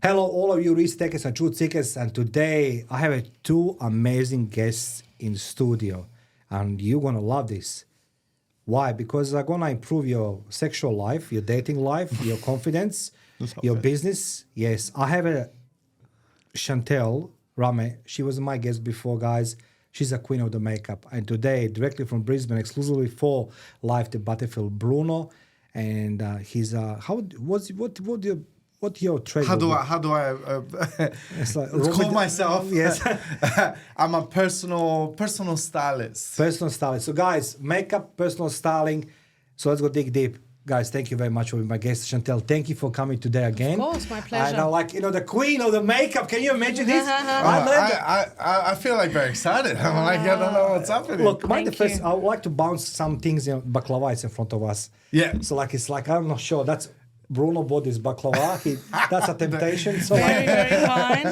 Hello, all of you risk takers and truth seekers. And today I have two amazing guests in the studio. And you're going to love this. Why? Because I'm going to improve your sexual life, your dating life, your confidence, your business. Yes, I have a Chantel Rahme. She was my guest before, guys. She's a queen of the makeup. And today, directly from Brisbane, exclusively for Live the Battlefield, Bruno. And he's what your trade? How do I it's like, call myself? Yes. I'm a personal stylist. Personal styling. So guys, makeup, personal styling. So let's go dig deep. Guys, thank you very much for being my guest. Chantel, thank you for coming today again. Of course, my pleasure. And I like, the queen of the makeup. Can you imagine this? I feel like very excited. I'm like, I don't know what's happening. Look, I would like to bounce some things, baklava is in front of us. Yeah. So it's like, I'm not sure. That's Bruno bought this baklava. That's a temptation. So very, very fine.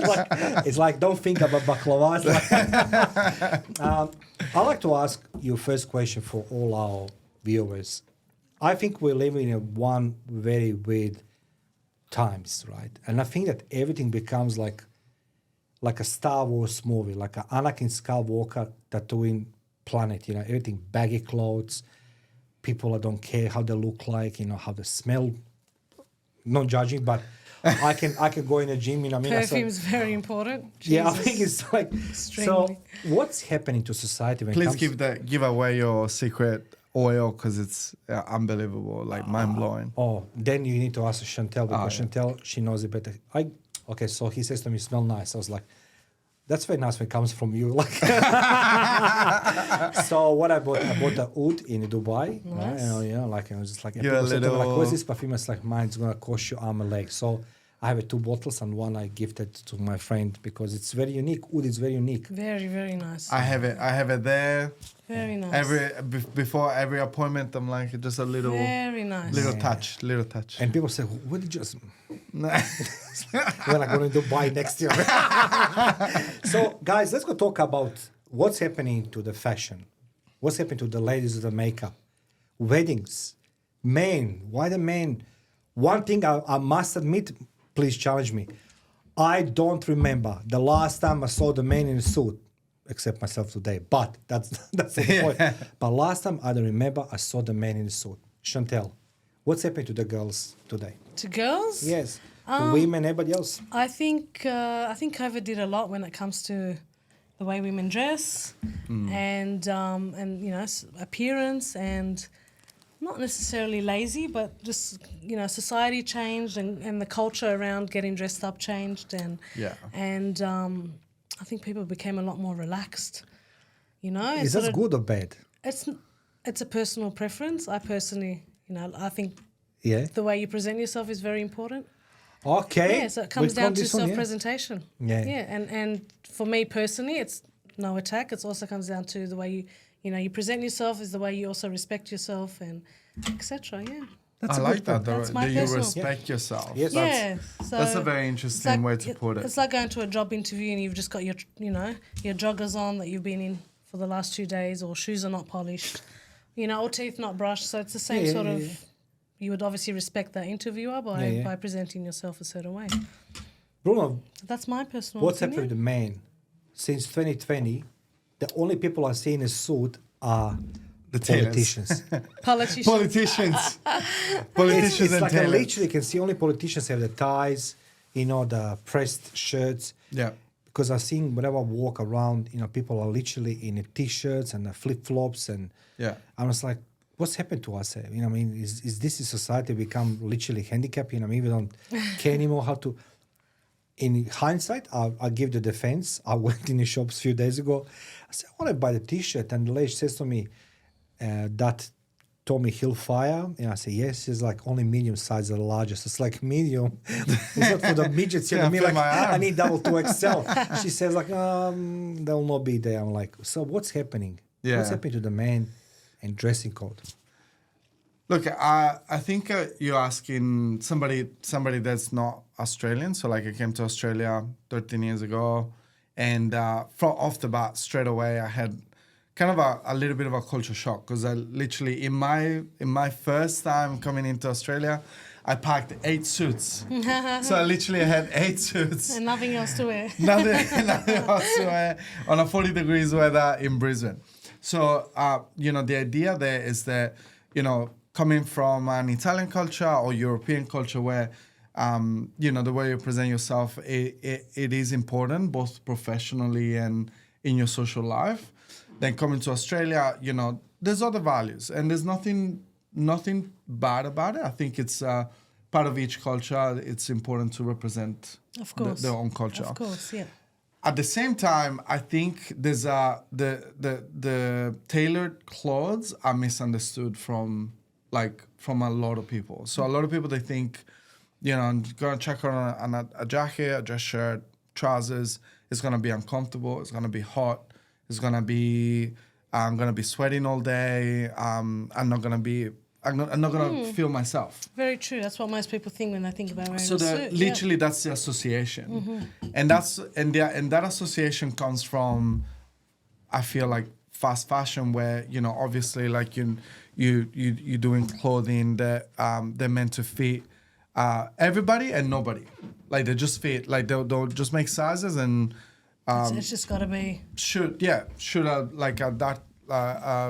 It's like, don't think about baklava. It's like, I'd like to ask you first question for all our viewers. I think we're living in one very weird times, right? And I think that everything becomes like a Star Wars movie, like an Anakin Skywalker Tatooine planet, everything baggy clothes, people that don't care how they look like, how they smell. Not judging, but I can go in a gym, Perfume's very important. Yeah, I Jesus. think it's like Extremely. So what's happening to society when Please it comes give away your secret oil because it's unbelievable, like mind-blowing. Oh, then you need to ask Chantel because Chantel, she knows it better. Okay, so he says to me, smell nice. I was like, that's very nice when it comes from you. Like, so what I bought the oud in Dubai. Nice. Like I was just like, You're a people said to me, like, little- where's this perfume? It's like, mine, it's gonna cost you arm and leg. So I have 2 bottles and one I gifted to my friend because it's very unique. Oud is very unique. Very, very nice. I have it there. Very nice. Before every appointment, I'm like just a little Very nice. little touch. And people say, what did you just... When I'm going to Dubai next year. So, guys, let's go talk about what's happening to the fashion. What's happening to the ladies of the makeup. Weddings. Men. Why the men? One thing I must admit, please challenge me. I don't remember the last time I saw the man in a suit, except myself today. But that's the point. But last time I don't remember I saw the man in a suit. Chantel, what's happening to the girls today? To girls? Yes. To women, everybody else. I think COVID did a lot when it comes to the way women dress and appearance and not necessarily lazy, but just society changed and the culture around getting dressed up changed and I think people became a lot more relaxed. Is that good or bad? It's a personal preference. I personally, I think the way you present yourself is very important. Okay. Yeah, so it comes down to self-presentation. Yeah. And for me personally, it's no attack. It also comes down to the way you present yourself is the way you also respect yourself and etc. Yeah. I like that. That's my Do you personal. respect yourself? Yes. That's a very interesting way to put it. It's like going to a job interview and you've just got your joggers on that you've been in for the last 2 days, or shoes are not polished, or teeth not brushed. So it's the same sort of. You would obviously respect that interviewer by presenting yourself a certain way. Bruno, that's my personal what's opinion. happened with the men? Since 2020, the only people I see in a suit are The politicians. Politicians. Politicians It's and like tailors. literally you can see only politicians have the ties, the pressed shirts. Yeah. Because I've seen whenever I walk around, people are literally in the t-shirts and the flip-flops and I was like, what's happened to us? Is this society become literally handicapped? We don't care anymore how to. In hindsight, I'll give the defense. I went in the shops a few days ago. I said, I want to buy the t-shirt. And the lady says to me, that Tommy Hilfiger. And I say, yes. She's like, only medium size are the largest. It's like medium. It's not for the midgets. I need double 2XL. She says like, they'll not be there. I'm like, so what's happening? Yeah. What's happening to the man and dressing code? Look, I think you're asking somebody that's not Australian. So like I came to Australia 13 years ago and from off the bat, straight away, I had kind of a little bit of a culture shock, because I literally in my first time coming into Australia, I packed 8 suits. So I literally had 8 suits. And nothing else to wear. nothing else to wear on a 40 degrees weather in Brisbane. So, the idea there is that, coming from an Italian culture or European culture where, the way you present yourself, it is important, both professionally and in your social life. Then coming to Australia, there's other values, and there's nothing bad about it. I think it's part of each culture. It's important to represent their own culture. Of course, yeah. At the same time, I think there's the tailored clothes are misunderstood from a lot of people. So a lot of people, they think, I'm gonna check on a jacket, a dress shirt, trousers. It's gonna be uncomfortable. It's gonna be hot. It's gonna be I'm gonna be sweating all day. I'm not gonna feel myself. Very true. That's what most people think when they think about wearing So a suit. literally, that's the association, and that association comes from, I feel like, fast fashion, where obviously like you're doing clothing that they're meant to fit everybody and nobody. Like they just fit. Like they'll just make sizes and. It's just got to be. Should have like a dark.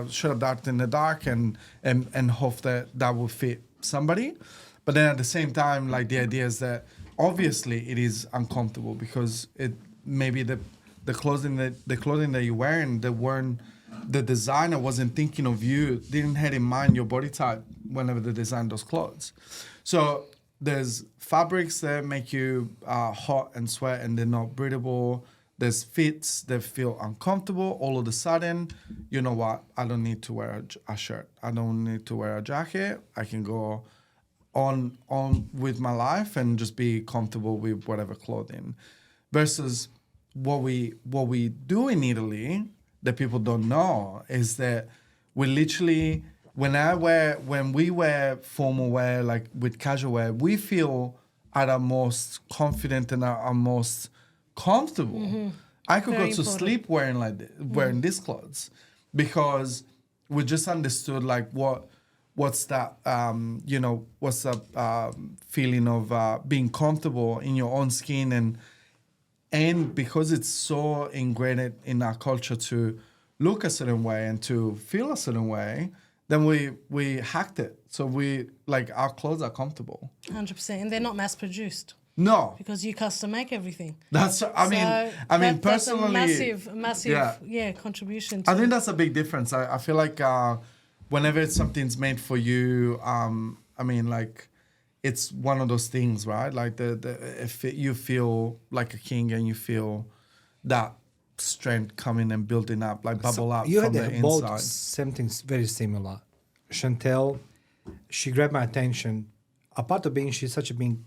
Should have dark in the dark and hope that will fit somebody. But then at the same time, like the idea is that obviously it is uncomfortable because it maybe the clothing that you're wearing, the designer wasn't thinking of you, didn't have in mind your body type whenever they designed those clothes. So there's fabrics that make you hot and sweat and they're not breathable. There's fits that feel uncomfortable. All of a sudden, you know what? I don't need to wear a shirt. I don't need to wear a jacket. I can go on with my life and just be comfortable with whatever clothing. Versus what we do in Italy that people don't know is that we literally, when we wear formal wear, like with casual wear, we feel at our most confident and our most comfortable. Mm-hmm. I could Very go to important. sleep wearing these clothes because we just understood like what's that what's the feeling of being comfortable in your own skin and because it's so ingrained in our culture to look a certain way and to feel a certain way, then we hacked it. So we like our clothes are comfortable. 100%, and they're not mass produced. No, Because you custom make everything. that's I mean personally, that's a massive contribution to I think that's a big difference. I feel like whenever something's made for you, like it's one of those things, right? Like if you feel like a king and you feel that strength coming and building up, like bubble up you from had the both inside. something very similar. Chantel, she grabbed my attention. Apart of being, she's such a being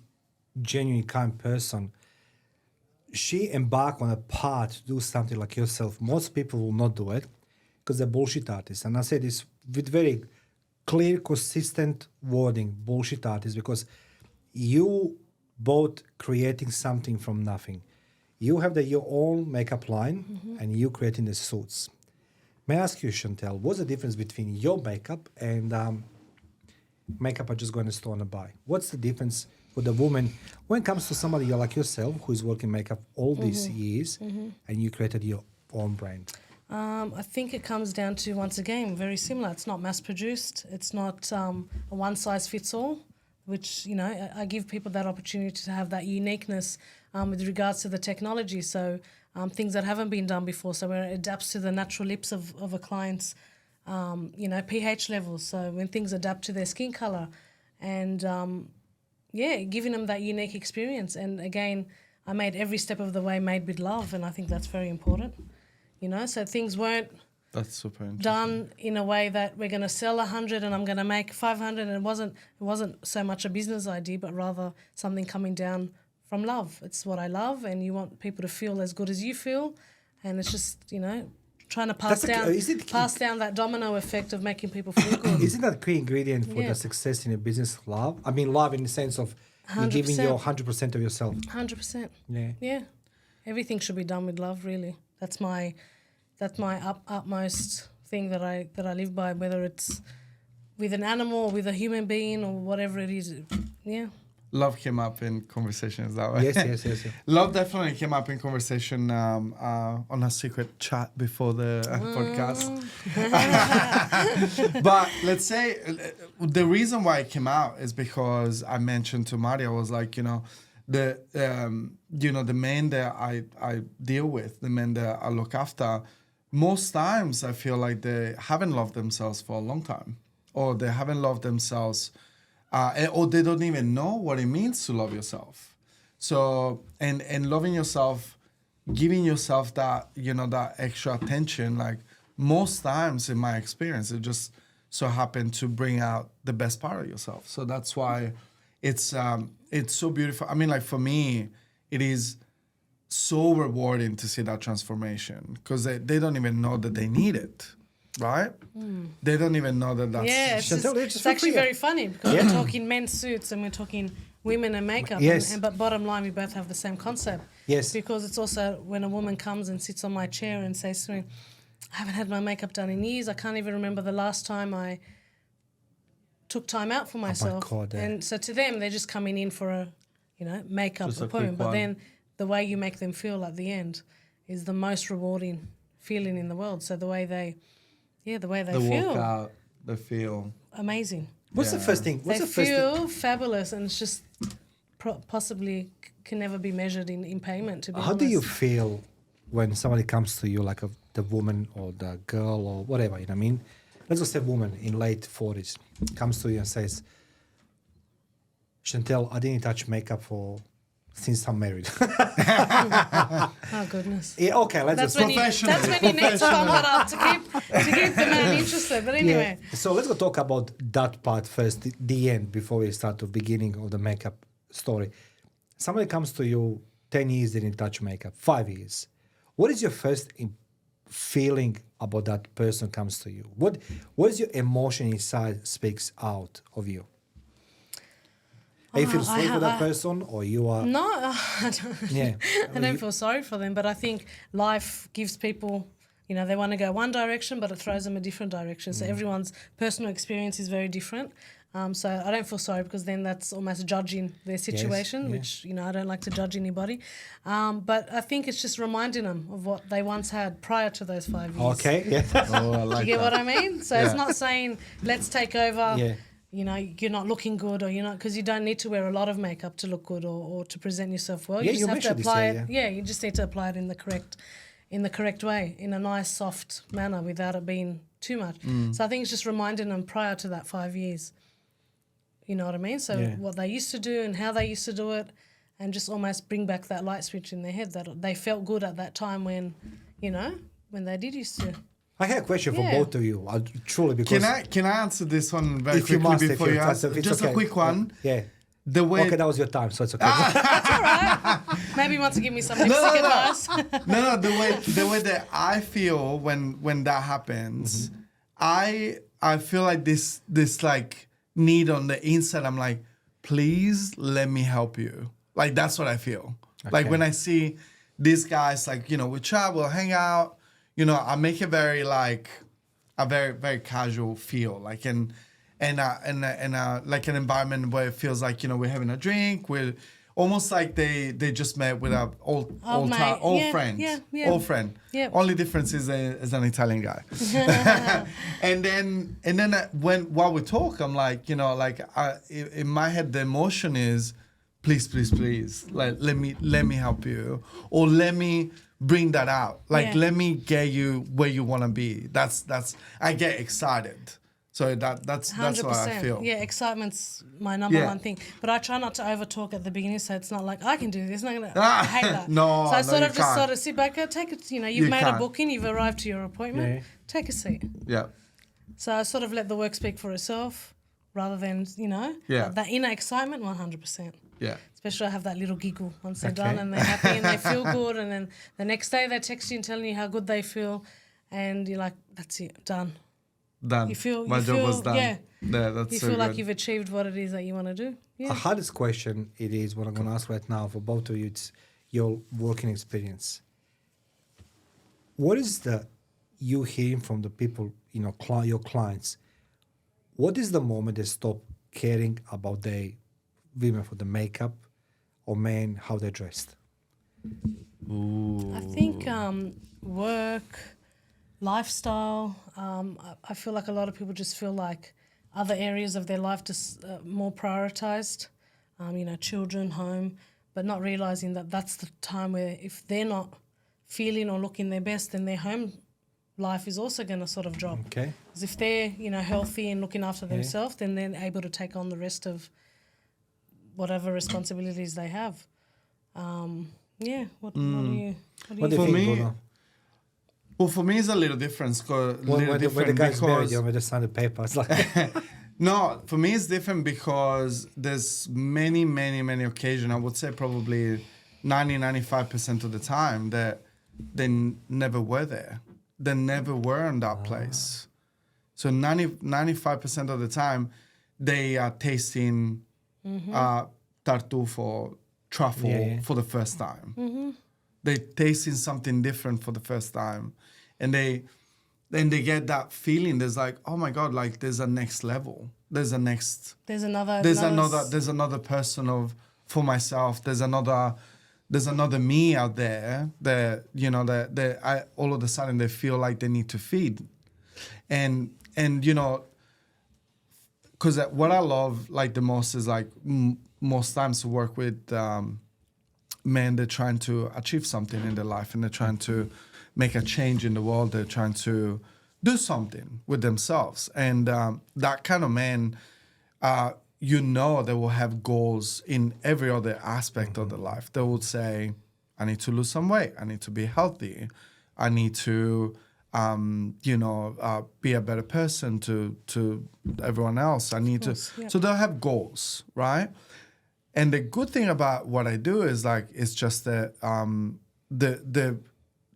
genuine kind person, she embarked on a path to do something like yourself. Most people will not do it because they're bullshit artists. And I say this with very clear, consistent wording, bullshit artists, because you both creating something from nothing. You have your own makeup line and you creating the suits. May I ask you, Chantel, what's the difference between your makeup and makeup I just go in the store and buy? What's the difference for the woman when it comes to somebody like yourself who is working makeup all these years and you created your own brand? I think it comes down to, once again, very similar. It's not mass produced. It's not a one size fits all, which, I give people that opportunity to have that uniqueness with regards to the technology. So things that haven't been done before. So where it adapts to the natural lips of a client's, pH levels. So when things adapt to their skin color and, giving them that unique experience. And again, I made every step of the way made with love, and I think that's very important. So things weren't That's super interesting. done in a way that we're going to sell 100 and I'm going to make 500. And it wasn't so much a business idea, but rather something coming down from love. It's what I love, and you want people to feel as good as you feel, and it's just trying to pass down that domino effect of making people feel good. Isn't that a key ingredient for the success in a business? Love. I mean, love in the sense of you giving your 100% of yourself. 100%. Yeah. Everything should be done with love, really. That's my utmost thing that I live by, whether it's with an animal or with a human being or whatever it is. Yeah. Love came up in conversations that way. Yes. Love definitely came up in conversation on a secret chat before the podcast. But let's say the reason why it came out is because I mentioned to Maria, was like, the men that I deal with, the men that I look after, most times I feel like they haven't loved themselves for a long time, or they haven't loved themselves, or they don't even know what it means to love yourself. So, and loving yourself, giving yourself that, that extra attention, like most times in my experience, it just so happened to bring out the best part of yourself. So that's why it's so beautiful. I mean, like for me, it is so rewarding to see that transformation, because they don't even know that they need it, right? They don't even know that that's... Yeah, it's actually very funny, because we're talking men's suits and we're talking women and makeup. Yes. But bottom line, we both have the same concept. Yes. Because it's also when a woman comes and sits on my chair and says to me, I haven't had my makeup done in years. I can't even remember the last time I took time out for myself. Oh my God, yeah. And so to them, they're just coming in for a, makeup Just a appointment. quick But one. then the way you make them feel at the end is the most rewarding feeling in the world. So the way they feel, walk out, the feel. amazing. What's the first thing? They feel fabulous, and it's just possibly can never be measured in payment, to be How honest. do you feel when somebody comes to you, like the woman or the girl or whatever, you know what I mean? Let's just say woman in late 40s comes to you and says, Chantel, I didn't touch makeup since I'm married. Oh, goodness. Yeah, okay, That's when you need to pump it up to keep the man interested. But anyway. Yeah. So let's go talk about that part first, the end, before we start the beginning of the makeup story. Somebody comes to you, 10 years didn't touch makeup, 5 years. What is your first feeling about that person comes to you? What is your emotion inside speaks out of you? Are you feel sorry for that person, or you are... No, I don't, Yeah. I don't feel sorry for them, but I think life gives people, they want to go one direction, but it throws them a different direction. So everyone's personal experience is very different. So I don't feel sorry, because then that's almost judging their situation, which, I don't like to judge anybody. But I think it's just reminding them of what they once had prior to those 5 years. Okay, yeah. Oh, I like Do you get that. what I mean? So it's not saying, let's take over... Yeah. You're not looking good, or you're not, because you don't need to wear a lot of makeup to look good or to present yourself well. Yeah, You just have to mentioned this, apply yeah. it. Yeah, you just need to apply it in the correct way, in a nice, soft manner, without it being too much. So I think it's just reminding them prior to that 5 years. You know what I mean? So what they used to do and how they used to do it, and just almost bring back that light switch in their head that they felt good at that time when they did used to. I have a question for Yeah. both of you. Truly, because... Can I answer this one very if you quickly must, before if you answer? it's Just okay. a quick one. Yeah. The way Okay, that was your time, so it's okay. That's all right. Maybe you want to give me some lipstick advice. no, the way that I feel when that happens, I feel like this like need on the inside. I'm like, please let me help you. Like that's what I feel. Like when I see these guys, like we chat, we'll hang out. I make it very like a very very casual feel, like and like an environment where it feels like we're having a drink. We're almost like they just met with a old friend. Yeah. Old friend. Yeah. Only difference is an Italian guy. and then while we talk, I'm like in my head the emotion is please like let me help you, or let me bring that out, like let me get you where you want to be. That's I get excited. So that's what I feel. Yeah, excitement's my number one thing. But I try not to over talk at the beginning, so it's not like I can do this. I hate that. No, so I no, you can't. sort of sit back, take it. You've made can't. a booking, you've arrived to your appointment. Yeah. Take a seat. Yeah. So I sort of let the work speak for itself, rather than that inner excitement. 100%. Yeah. Especially I have that little giggle once they're done and they're happy and they feel good, and then the next day they text you and telling you how good they feel, and you're like, that's it, done. Done. My job was done. Yeah. That's You so feel like good. you've achieved what it is that you want to do. The Yeah. hardest question it is what I'm going to ask right now for both of you. It's your working experience. What is the you hearing from the people, your clients, what is the moment they stop caring about their women for the makeup or men how they're dressed? Ooh. I think work, lifestyle. I feel like a lot of people just feel like other areas of their life just more prioritized. Children, home, but not realizing that that's the time where if they're not feeling or looking their best, then their home life is also going to sort of drop. Okay. Because if they're healthy and looking after themselves, then they're able to take on the rest of whatever responsibilities they have. What do you What do you For think, me, Bruno? well, for me, it's a little different. When the guy's married, we just signed the paper. It's like No, for me, it's different because there's many, many, many occasions. I would say probably 95% of the time that they never were there. They never were in that place. So 95% of the time, they are tasting tartuffe or truffle for the first time. Mm-hmm. They're tasting something different for the first time. And they get that feeling. There's like, oh my God, like there's a next level. There's another person for myself. There's another me out there that all of a sudden they feel like they need to feed. And because what I love like the most is like most times to work with men, they're trying to achieve something in their life and they're trying to make a change in the world. They're trying to do something with themselves. And that kind of man, they will have goals in every other aspect of their life. They would say, I need to lose some weight. I need to be healthy. I need to, be a better person to everyone else. I need to. So they'll have goals, right? And the good thing about what I do is like, it's just that the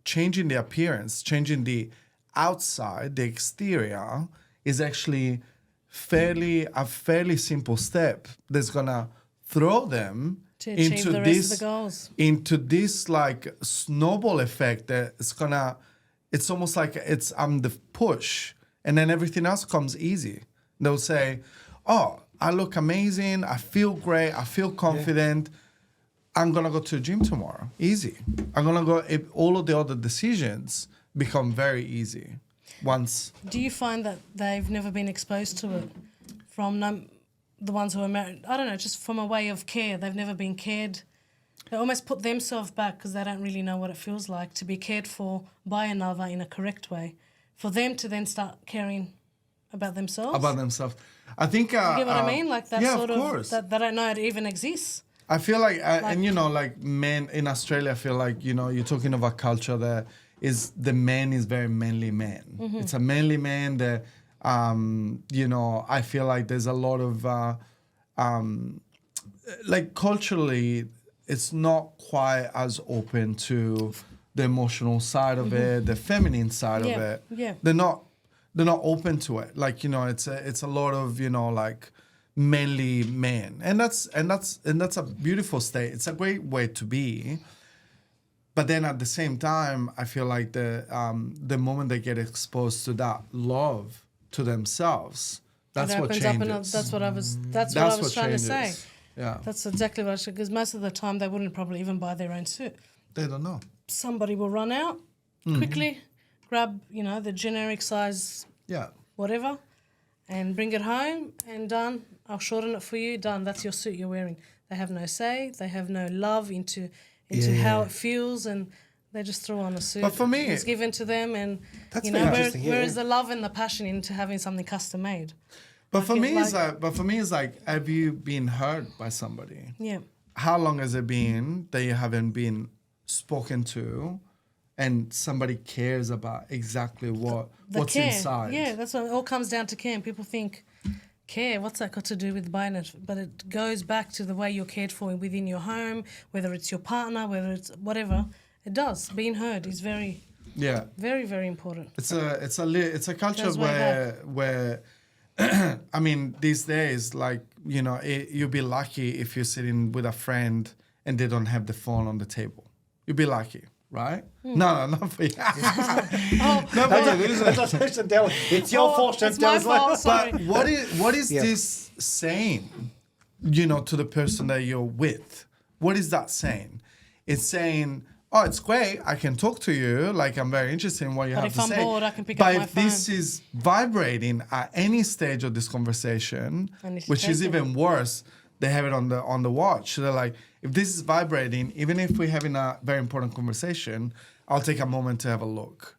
changing the appearance, changing the outside, the exterior is actually a fairly simple step that's gonna throw them to achieve the rest of the goals. Into this like snowball effect that it's almost like I'm the push and then everything else comes easy. They'll say, oh, I look amazing, I feel great, I feel confident. I'm gonna go to the gym tomorrow. Easy. I'm gonna go. All of the other decisions become very easy. Once. Do you find that they've never been exposed to it from the ones who are married? I don't know, just from a way of care. They've never been cared. They almost put themselves back because they don't really know what it feels like to be cared for by another in a correct way. For them to then start caring about themselves. I think. You get what I mean? Like that sort of course. That they don't know it even exists. I feel like like men in Australia, I feel like, you're talking of a culture that the man is very manly man. Mm-hmm. It's a manly man that, I feel like there's a lot of, like culturally, it's not quite as open to the emotional side of it, the feminine side of it. Yeah. They're not open to it. Like, it's a lot of, like, manly man, and that's a beautiful state. It's a great way to be, but then at the same time, I feel like the moment they get exposed to that love to themselves, that's what changes. That's what I was trying to say. Yeah, that's exactly what I said. Because most of the time, they wouldn't probably even buy their own suit. They don't know. Somebody will run out quickly, grab the generic size, whatever, and bring it home and done. I'll shorten it for you. Done. That's your suit you're wearing. They have no say. They have no love into how it feels, and they just throw on a suit. But for me, it's given to them, and that's where is the love and the passion into having something custom made? But for me, it's like, have you been hurt by somebody? Yeah. How long has it been that you haven't been spoken to? And somebody cares about exactly what's care. Inside. Yeah, that's what it all comes down to care. And people think, care, what's that got to do with buying it? But it goes back to the way you're cared for within your home, whether it's your partner, whether it's whatever. It does. Being heard is very, very, very important. It's a culture where I mean, these days, like, you'll be lucky if you're sitting with a friend and they don't have the phone on the table. You'll be lucky. right? No, not for you. Oh, Not for you. This is- Chantel, it's your fault, it's my Chantel. fault. Sorry. But what is this saying, to the person that you're with? What is that saying? It's saying, oh, it's great. I can talk to you. Like, I'm very interested in what you But have if to I'm say. bored, I can pick but up my if this phone. is vibrating at any stage of this conversation, I need to which is take it. even worse, they have it on the watch. They're like, if this is vibrating, even if we're having a very important conversation, I'll take a moment to have a look.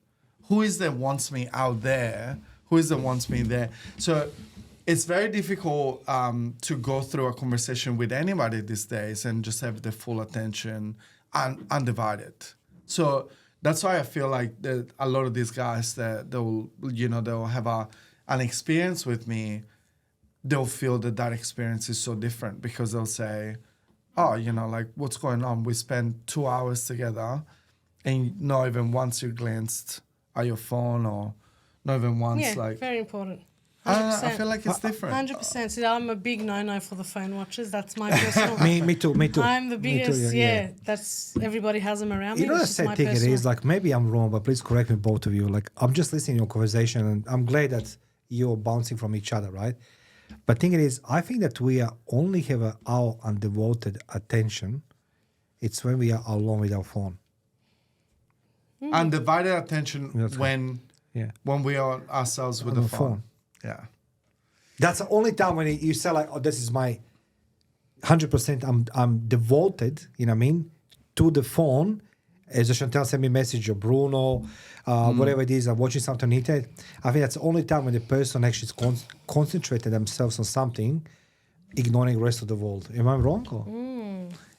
Who is that wants me out there? Who is that wants me there? So it's very difficult to go through a conversation with anybody these days and just have the full attention undivided. So that's why I feel like a lot of these guys that they'll have an experience with me, they'll feel that experience is so different because they'll say, oh, like, what's going on? We spent 2 hours together and not even once you glanced at your phone or not even once, Yeah, like... very important. I don't know, 100%. I feel like it's different. 100%. See, I'm a big no-no for the phone watches. That's my personal... Me too. I'm the Me too, biggest, yeah. That's everybody has them around me. You know, the It's just my sad thing it personal. is, like, maybe I'm wrong, but please correct me, both of you. Like, I'm just listening to your conversation, and I'm glad that you're bouncing from each other, right? But thing it is, I think that we are only have our undevoted attention. It's when we are alone with our phone. Undivided attention That's when we are ourselves with On the the phone. phone. Yeah. That's the only time when you say like, "Oh, this is my 100%." I'm devoted. You know what I mean, to the phone. As Chantel sent me a message, or Bruno, whatever it is, I'm watching something on the internet. I think that's the only time when the person actually is concentrated themselves on something, ignoring the rest of the world. Am I wrong? Or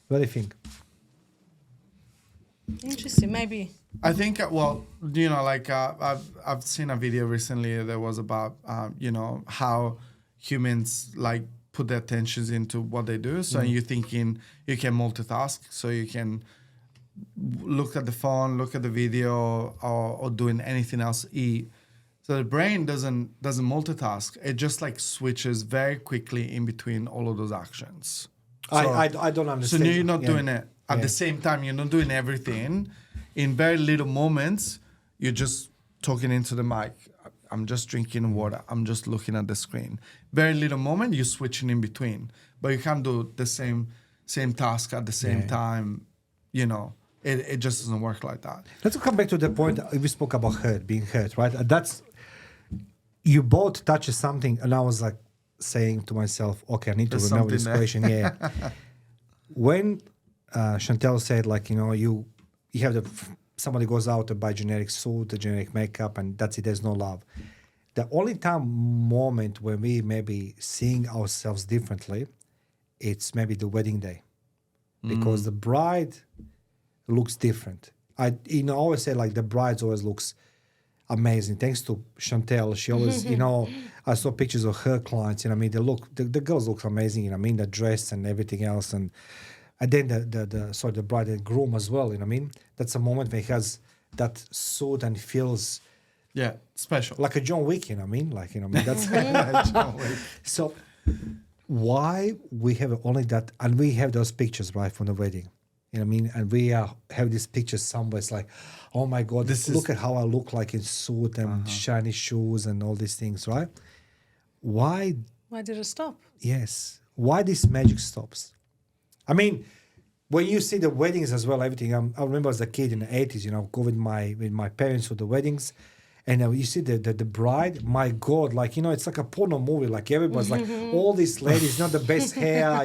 what do you think? Interesting, maybe. I think, I've seen a video recently that was about, how humans like put their attentions into what they do. So you're thinking you can multitask, so you can look at the phone, look at the video, or doing anything else, eat. So the brain doesn't multitask. It just like switches very quickly in between all of those actions. So, I don't understand. So you're not doing it at the same time. You're not doing everything. In very little moments, you're just talking into the mic. I'm just drinking water. I'm just looking at the screen. Very little moment, you're switching in between. But you can't do the same task at the same time. It just doesn't work like that. Let's come back to the point we spoke about being hurt, right? That's you both touched something, and I was like saying to myself, okay, I need to remember this question. Yeah. When Chantel said, like, you have somebody goes out to buy generic suit, a generic makeup, and that's it. There's no love. The only moment when we maybe seeing ourselves differently, it's maybe the wedding day, because the bride looks different. I always say like the brides always looks amazing. Thanks to Chantel, she always I saw pictures of her clients. The girls look amazing. The dress and everything else, and then the bride and groom as well. That's a moment when he has that suit and feels special, like a John Wick. That's John Wick. So why we have only that, and we have those pictures right from the wedding. And we have these pictures somewhere. It's like, oh my God, look at how I look like in suit and shiny shoes and all these things, right? Why did it stop? Yes. Why this magic stops? When you see the weddings as well, everything. I remember as a kid in the 80s, go with my parents to the weddings. And you see the bride, my God, it's like a porno movie. Like everybody's like, all these ladies, not the best hair,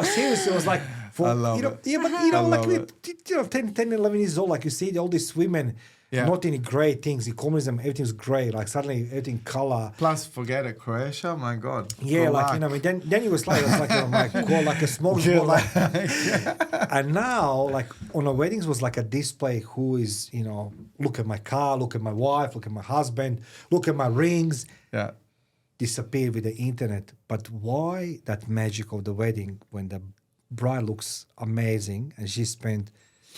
seriously, it was like, I love it. Yeah, but 10, 11 years old, like you see all these women, not any great things. Communism, everything's great. Like suddenly everything color. Plus, forget it, Croatia, my God. Yeah, then Yugoslavia was like, oh my God, like a smorgasbord. And now, like on the weddings was like a display. Who is, look at my car, look at my wife, look at my husband, look at my rings. Yeah. Disappear with the internet. But why that magic of the wedding when the bride looks amazing and she spent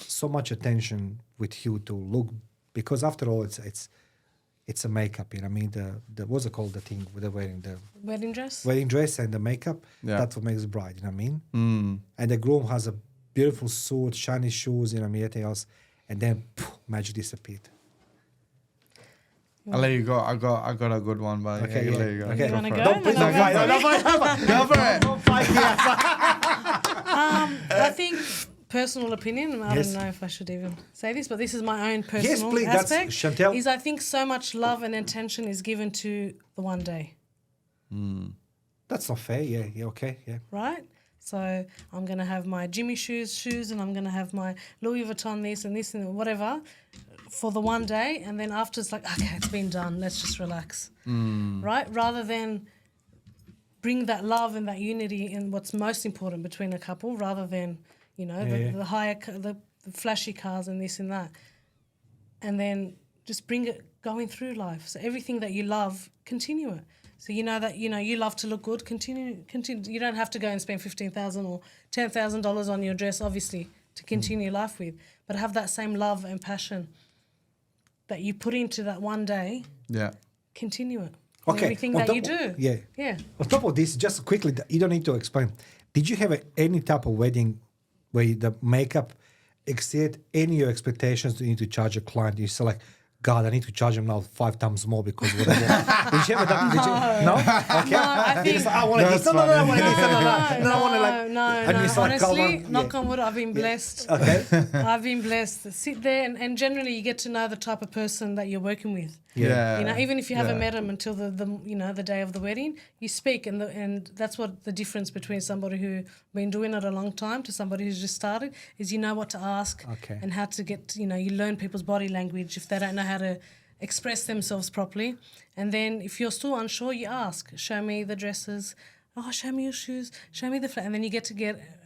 so much attention with you to look, because after all it's a makeup, the what's it called, the thing with the wedding, the Wedding dress? wedding dress and the makeup, that's what makes the bride, And the groom has a beautiful suit, shiny shoes, everything else. and then magic disappeared. I'll let you go. I got a good one, but Okay, I'll let you go. okay. You wanna go? Don't please don't fight. Don't fight. Go for it. Don't fight me. I think personal opinion. I Yes. don't know if I should even say this, but this is my own personal please, that's aspect. Chantel. Is I think so much love and attention is given to the one day, That's not fair. Yeah. Okay. Yeah. right? So I'm gonna have my Jimmy shoes, and I'm gonna have my Louis Vuitton this and whatever for the one day, and then after it's like, okay, it's been done. Let's just relax, right? Rather than bring that love and that unity in what's most important between a couple, rather than the higher the flashy cars and this and that, and then just bring it going through life. So everything that you love, continue it. So you know that you love to look good. Continue. You don't have to go and spend $15,000 or $10,000 on your dress, obviously, to continue life with. But have that same love and passion that you put into that one day. Yeah. Continue it. Okay. Everything On that top you do. Yeah. Yeah. On top of this, just quickly, you don't need to explain. Did you have any type of wedding where the makeup exceed any of your expectations? You need to charge a client. You say like, God, I need to charge him now 5 times more because whatever. Did you ever that? No. Okay. No, I think. I want this. No, I want this. No, I want to like. No. and it's like, Honestly, Calvin, knock on wood, I've been blessed. Okay. I've been blessed. Sit there and generally you get to know the type of person that you're working with. Yeah. Even if you haven't met them until the day of the wedding, you speak, and that's what the difference between somebody who been doing it a long time to somebody who's just started is you know what to ask and how to get you learn people's body language if they don't know how to express themselves properly, and then if you're still unsure, you ask, show me the dresses. Oh, show me your shoes, show me the and then you get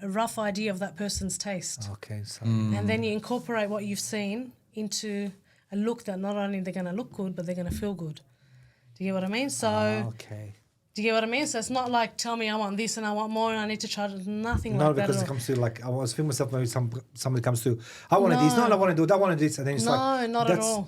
a rough idea of that person's taste. Okay. So. And then you incorporate what you've seen into a look that not only they're going to look good, but they're going to feel good. Do you get what I mean? So, okay. do you get what I mean? So it's not like, tell me I want this and I want more and I need to charge nothing like that. No, because it comes to like, I was feeling myself, maybe somebody comes to, I want this, no, I want to do that, I want this, and then it's like, not at all.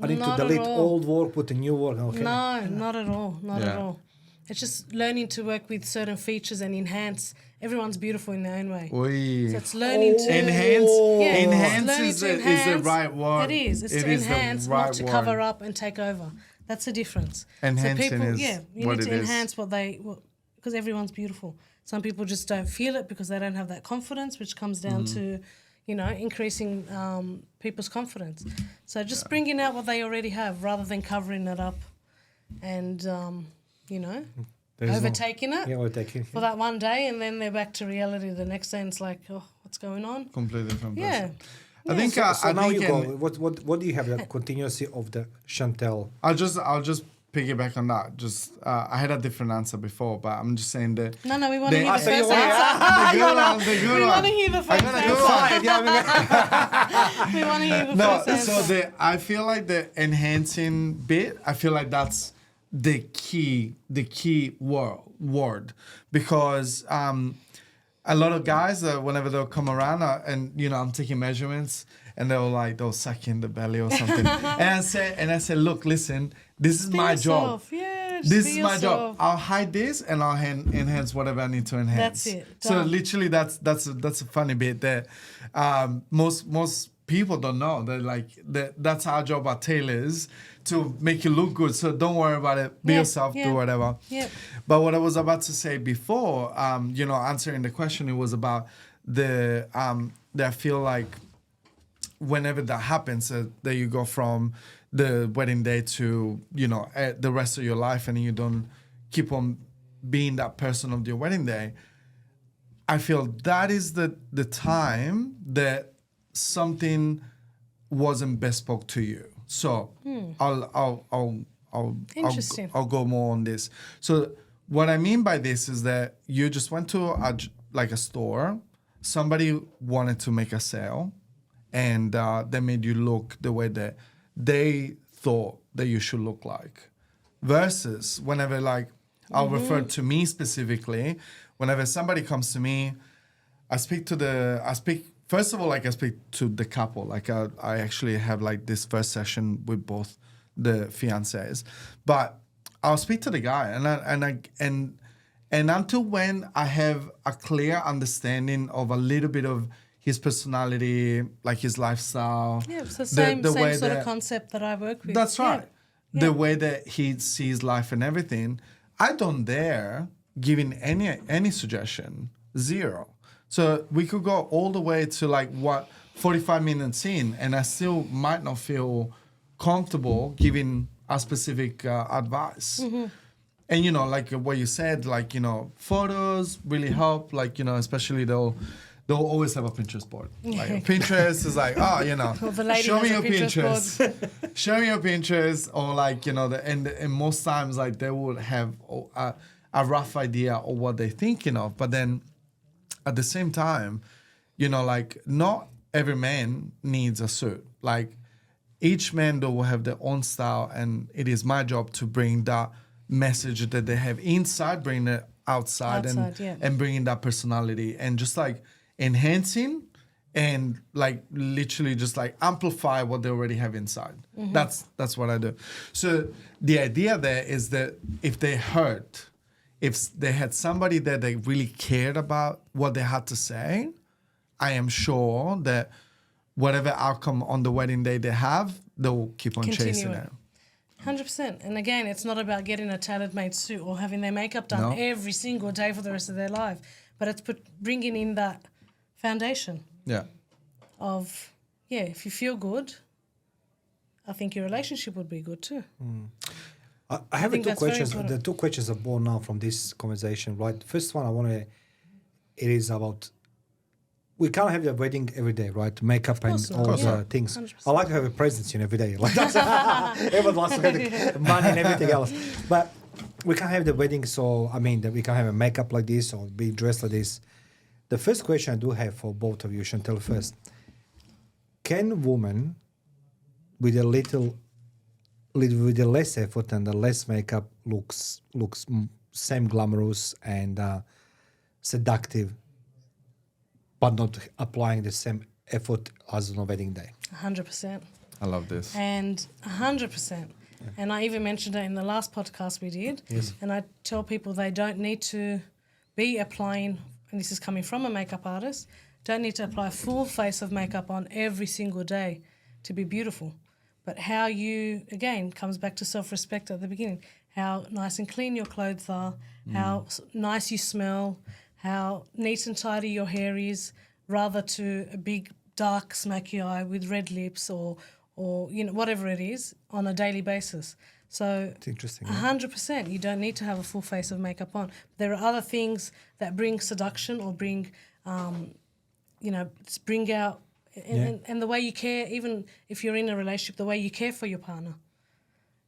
I need Not to at delete all. old work, put the new work, okay. No, not at all. Not at all. It's just learning to work with certain features and enhance. Everyone's beautiful in their own way. Oy. So it's learning to Enhance. Yeah, Enhance learning is to the right word. It is. It's It to is the enhance, right not to word. cover up and take over. That's the difference. Enhancing so people, is you what need it to is. enhance because everyone's beautiful. Some people just don't feel it because they don't have that confidence, which comes down to, increasing people's confidence. So just bringing out what they already have rather than covering it up and, overtaking it. Yeah, overtaking. For that one day, and then they're back to reality the next day, and it's like, oh, what's going on? Completely different person. Yeah. I think. So I now think you go. What do you have the continuity of the Chantel? I'll just piggyback on that. Just I had a different answer before, but I'm just saying that. No, we want to hear the so first you want- answer. The good We one. want to hear the first answer. We want to hear the No, first answer. so I feel like the enhancing bit, I feel like that's the key word because a lot of guys whenever they'll come around and I'm taking measurements and they'll suck in the belly or something and I say look, listen, this is Be my job. yourself. Yeah, just This be is my job. yourself. I'll hide this and I'll enhance whatever I need to enhance. That's it. So Done. literally, that's a funny bit that most people don't know that that's our job at tailors to make you look good. So don't worry about it. Be yourself. Do whatever. Yeah. But what I was about to say before, answering the question, it was about that I feel like whenever that happens, that you go from the wedding day to the rest of your life, and you don't keep on being that person of your wedding day. I feel that is the time that something wasn't bespoke to you. So Interesting. I'll go more on this. So what I mean by this is that you just went to a store, somebody wanted to make a sale, and they made you look the way that they thought that you should look like. Versus whenever I'll refer to me specifically, whenever somebody comes to me, I speak to the couple. I actually have this first session with both the fiancés, but I'll speak to the guy and until when I have a clear understanding of a little bit of his personality, like his lifestyle. Yeah, it's the same way sort that, of concept that I work with. That's right. Yeah. The way that he sees life and everything. I don't dare giving any suggestion. Zero. So we could go all the way to like 45 minutes in, and I still might not feel comfortable giving a specific advice. Mm-hmm. And, you know, like what you said, like, you know, photos really help. Like, you know, especially they'll always have a Pinterest board. Like Pinterest is like, oh, you know, show me your Pinterest. Show me your Pinterest. Or like, you know, and most times like they would have a rough idea of what they're thinking of. But then at the same time, you know, like not every man needs a suit. Like each man though will have their own style, and it is my job to bring that message that they have inside, bring it outside and bringing that personality and just like enhancing and like literally just like amplify what they already have inside. Mm-hmm. That's what I do. So the idea there is that if they hurt, if they had somebody that they really cared about what they had to say, I am sure that whatever outcome on the wedding day they have, they'll keep on chasing it. 100%. And again, it's not about getting a tailor-made suit or having their makeup done every single day for the rest of their life, but it's bringing in that foundation of, if you feel good, I think your relationship would be good too. I have two questions. The two questions are born now from this conversation, right? First one, it is about, we can't have the wedding every day, right? Makeup and all the things. 100%. I like to have a presents every day. Like everyone wants to have money and everything else. But we can't have the wedding, so I mean, that we can't have a makeup like this or be dressed like this. The first question I do have for both of you, Chantel first. Can women with a with the less effort and the less makeup looks same glamorous and seductive, but not applying the same effort as on a wedding day? 100%. I love this. And 100%. Yeah. And I even mentioned it in the last podcast we did. Yes. And I tell people they don't need to be applying, and this is coming from a makeup artist, don't need to apply a full face of makeup on every single day to be beautiful. But how you, again, comes back to self-respect at the beginning, how nice and clean your clothes are, how nice you smell, how neat and tidy your hair is, rather to a big dark smoky eye with red lips or you know, whatever it is on a daily basis. So it's interesting. 100%, you don't need to have a full face of makeup on. There are other things that bring seduction or bring, bring out, and the way you care, even if you're in a relationship, the way you care for your partner.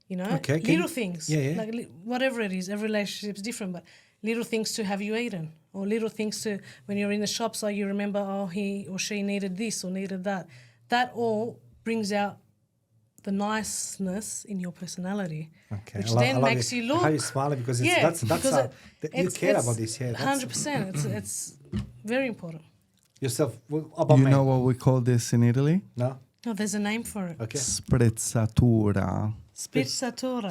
You know, little things, like whatever it is. Every relationship is different, but little things to have you eaten, or little things to when you're in the shop, so you remember, he or she needed this or needed that. That all brings out the niceness in your personality, which then makes you look. How you smile, because you care about this. 100%. It's very important. Yourself, about you know what we call this in Italy? No, there's a name for it. Okay. Sprezzatura. Sprezzatura.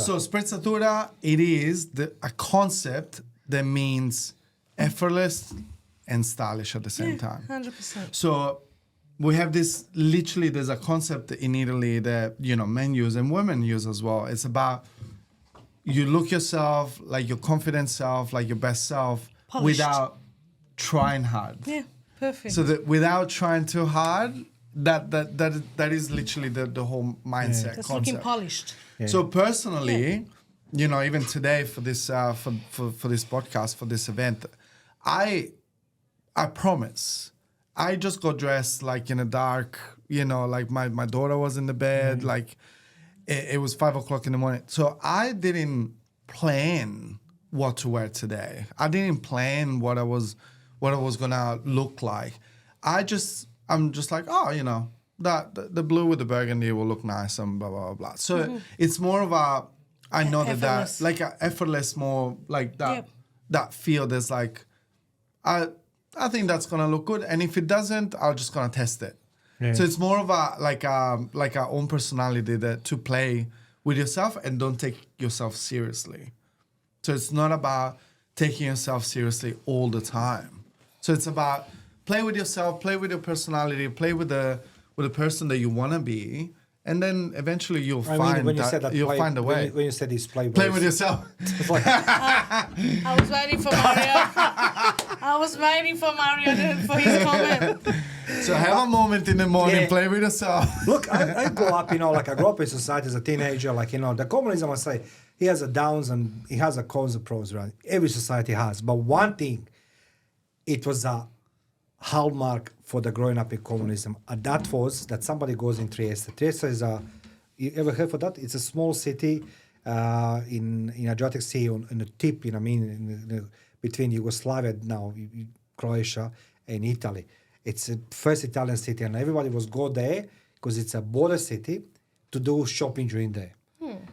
So sprezzatura, it is a concept that means effortless and stylish at the same time. 100%. So we have this, literally there's a concept in Italy that, you know, men use and women use as well. It's about you look yourself, like your confident self, like your best self, polished, without trying hard. Yeah, perfect. So that without trying too hard, that is literally the whole mindset. That's concept. looking polished. Yeah. So personally, you know, even today for this for this podcast, for this event, I promise, I just got dressed like in a dark, you know, like my daughter was in the bed, like it was 5 o'clock in the morning. So I didn't plan what to wear today. I didn't plan what I was gonna look like. I'm just like, oh, you know, that the blue with the burgundy will look nice and blah blah blah. So it's more of a, I know that like a effortless, more like that that feel. There's like, I think that's gonna look good, and if it doesn't, I'm just gonna test it. Yeah. So it's more of a like our own personality that to play with yourself and don't take yourself seriously. So it's not about taking yourself seriously all the time. So it's about play with yourself, play with your personality, play with the person that you want to be, and then eventually you'll find a way. When you said this play with yourself. I was waiting for Mario. I was waiting for Mario for his comment. So have a moment in the morning, play with yourself. Look, I grew up, like I grew up in society as a teenager, the communism, I say, he has a downs and he has a cons and pros, right? Every society has. But one thing, it was a hallmark for the growing up in communism. And that was that somebody goes in Trieste. Trieste is you ever heard of that? It's a small city in Adriatic Sea on the tip, between Yugoslavia now, Croatia and Italy. It's the first Italian city, and everybody was go there because it's a border city to do shopping during day.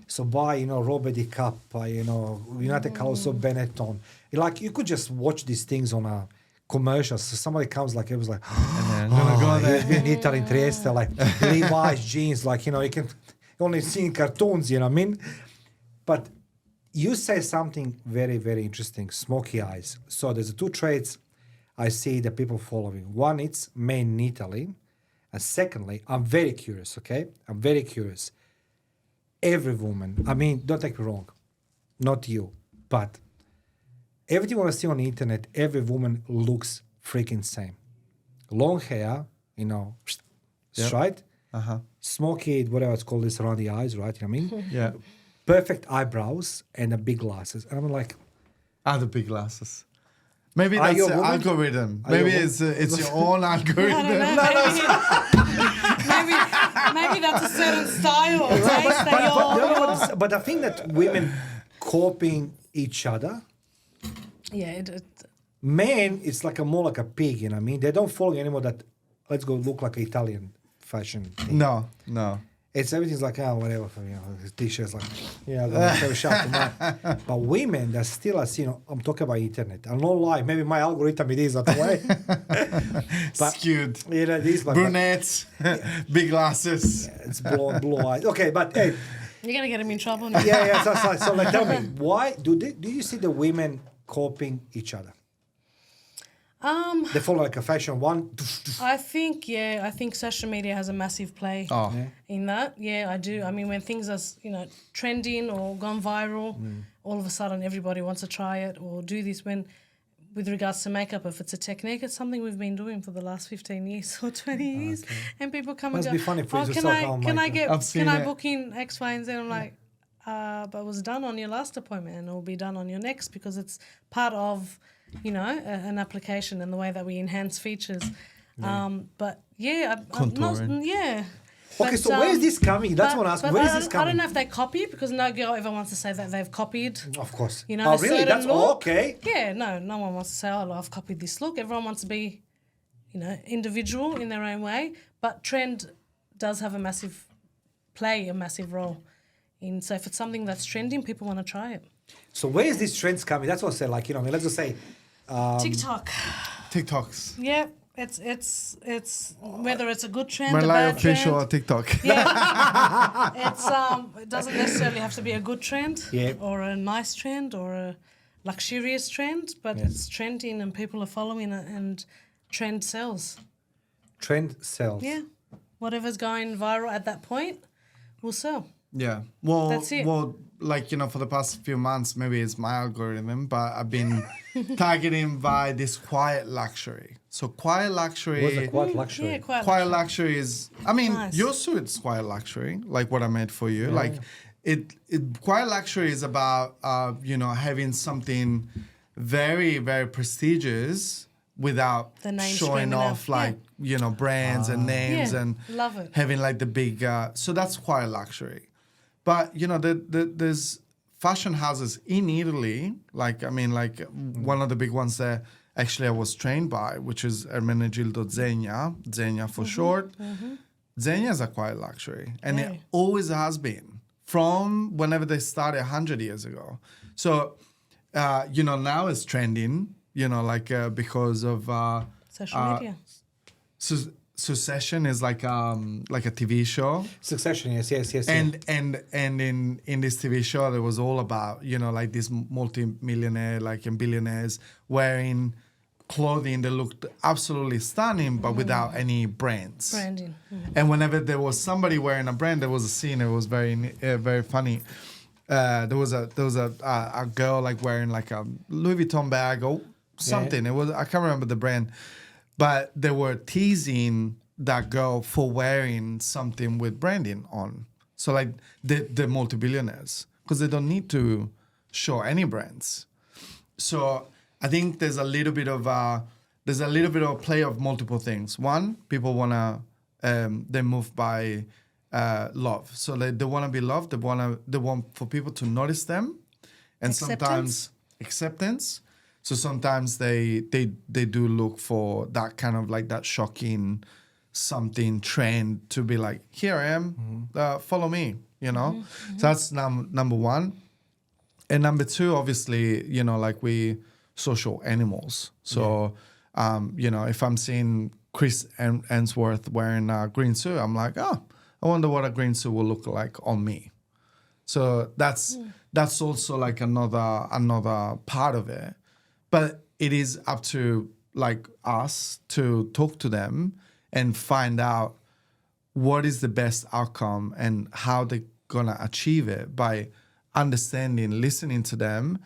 So buy, Robert di Kappa, United Colors of Benetton. You could just watch these things on a commercial. So somebody comes it was like, and then go there. He's been in Italy, in Trieste, Levi's jeans, you can only see in cartoons, But you say something very, very interesting, smoky eyes. So there's two traits I see the people following. One, it's men in Italy. And secondly, I'm very curious, okay? I'm very curious. Every woman, don't take me wrong, not you, but everything I see on the internet, every woman looks freaking same. Long hair, straight, smoky, whatever it's called, this around the eyes, right? Yeah. Perfect eyebrows and the big glasses. And I'm like... the big glasses. Maybe that's the algorithm. Maybe it's your own algorithm. Maybe that's a certain style or taste that you're... But I think that women copying each other... Yeah, men, it's more like a pig, They don't follow anymore that, let's go look like an Italian fashion thing. No. It's everything's whatever, t-shirts, I'm going to have a shot tomorrow. But women, they're still, I'm talking about internet. I'm not lying. Maybe my algorithm, it is that way. But, skewed. These brunettes, big glasses. Yeah, it's blue eyes. Okay, but hey. You're going to get him in trouble now. Yeah. So tell me, why do you see the women copying each other? They follow a fashion one. I think social media has a massive play in that. Yeah, I do. When things are, trending or gone viral, all of a sudden everybody wants to try it or do this. With regards to makeup, if it's a technique, it's something we've been doing for the last 15 years or 20 years. Okay. And people come and go, be funny for you can I book in X, Y, and Z? I'm like, but it was done on your last appointment and it will be done on your next because it's part of... an application and the way that we enhance features. I'm not. Yeah. Okay, so where is this coming? That's what I ask. Where is this coming? I don't know if they copy because no girl ever wants to say that they've copied. Of course. Really? That's look. Okay. Yeah, no one wants to say, I've copied this look. Everyone wants to be, individual in their own way. But trend does have a massive role. So if it's something that's trending, people want to try it. So where is these trends coming? That's what I say. Let's just say... TikToks. Yeah, it's whether it's a good trend, My a bad trend. or TikTok. Yeah, it doesn't necessarily have to be a good trend or a nice trend or a luxurious trend, but it's trending and people are following it, and trend sells. Trend sells. Yeah, whatever's going viral at that point will sell. Yeah, well, that's it. Well, for the past few months, maybe it's my algorithm, but I've been targeting by this quiet luxury. So quiet luxury... What's a quiet luxury? Yeah, quiet luxury is... nice. Your suit's quiet luxury, like what I made for you. Quiet luxury is about, having something very, very prestigious without showing off brands and names and love it. Having the big... so that's quiet luxury. But, there's fashion houses in Italy, one of the big ones that actually I was trained by, which is Ermenegildo Zegna for short. Mm-hmm. Zegna is a quiet luxury, and it always has been from whenever they started 100 years ago. So, now it's trending, because of... social media. Succession is like a TV show. Succession, yes. And in this TV show, there was all about, this multi-millionaire, and billionaires wearing clothing that looked absolutely stunning, but without any brands. Branding. And whenever there was somebody wearing a brand, there was a scene. It was very funny. There was a girl like wearing like a Louis Vuitton bag or something. It was, I can't remember the brand, but they were teasing that girl for wearing something with branding on. So like the multi-billionaires, because they don't need to show any brands. So I think there's a little bit of a play of multiple things. One, people wanna they're moved by love, so they want to be loved. They want for people to notice them, and sometimes acceptance. So sometimes they do look for that kind of like that shocking something trend to be like, here I am, follow me, you know. So that's number one. And number two, obviously, you know, like we social animals. So, you know, if I'm seeing Chris Hemsworth wearing a green suit, I'm like, oh, I wonder what a green suit will look like on me. So that's also like another part of it. But it is up to like us to talk to them and find out what is the best outcome and how they're gonna achieve it by understanding, listening to them,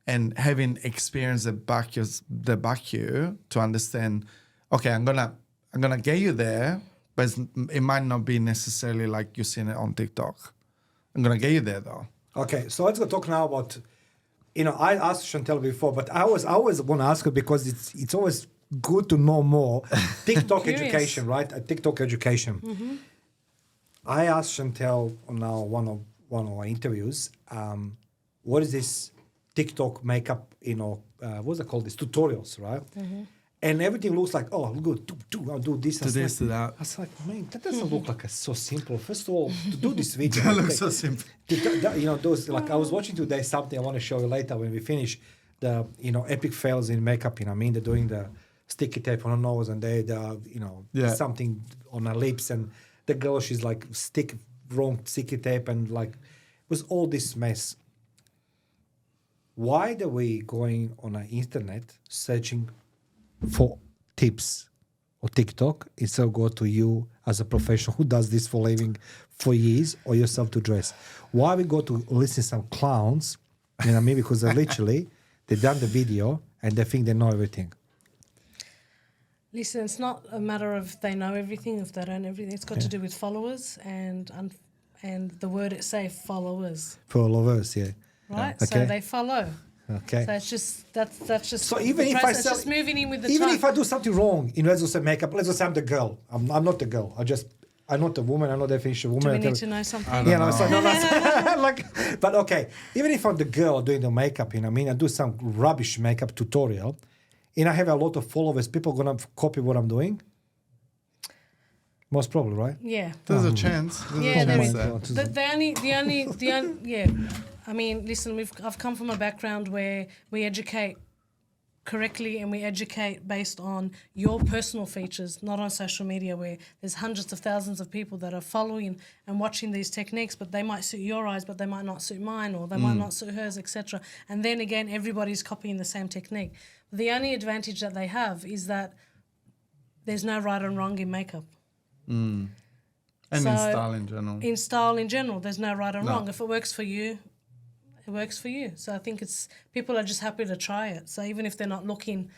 and having experience that back you to understand. Okay, I'm gonna get you there, but it might not be necessarily like you're seeing it on TikTok. I'm gonna get you there though. Okay, so let's go talk now about. You know, I asked Chantel before, but I always want to ask her because it's always good to know more. TikTok education, right? TikTok education. I asked Chantel on one of our interviews, what is this TikTok makeup? You know, what's it called? These tutorials, right? And everything looks like, oh, good, I'll do this. To this, to that. I was like, man, that doesn't look like so simple. First of all, to do this video. That looks so simple. You know, those, like I was watching today something I want to show you later when we finish the, you know, epic fails in makeup, you know what I mean? They're doing the sticky tape on her nose and you know, something on her lips, and the girl, she's like wrong sticky tape, and like, it was all this mess. Why are we going on the internet searching for tips or TikTok instead of go to you as a professional who does this for a living for years, or yourself to dress? Why we go to listen to some clowns, you know what I mean? Because they done the video and they think they know everything. Listen, it's not a matter of they know everything, if they don't know everything. It's got to do with followers and the word it say, followers. Followers, yeah. Right? Okay. So they follow. Okay. So it's just that's just so even if process, just moving in with the even time. if I do something wrong in let's just say makeup, let's just say I'm the girl. I'm not the girl. I'm not a woman. I'm not definition of woman. Do we need to know something? I don't know. So like, but okay, even if I'm the girl doing the makeup, you know what I mean? I do some rubbish makeup tutorial, and I have a lot of followers. People gonna copy what I'm doing. Most probably, right? Yeah. There's a chance. Yeah, there is. God. The only, yeah. I mean, listen, I've come from a background where we educate correctly and we educate based on your personal features, not on social media where there's hundreds of thousands of people that are following and watching these techniques, but they might suit your eyes, but they might not suit mine, or they might not suit hers, etc. And then again, everybody's copying the same technique. The only advantage that they have is that there's no right and wrong in makeup. And So, in style in general. In style in general, there's no right and wrong. If it works for you, it works for you. So I think people are just happy to try it. So even if they're not looking,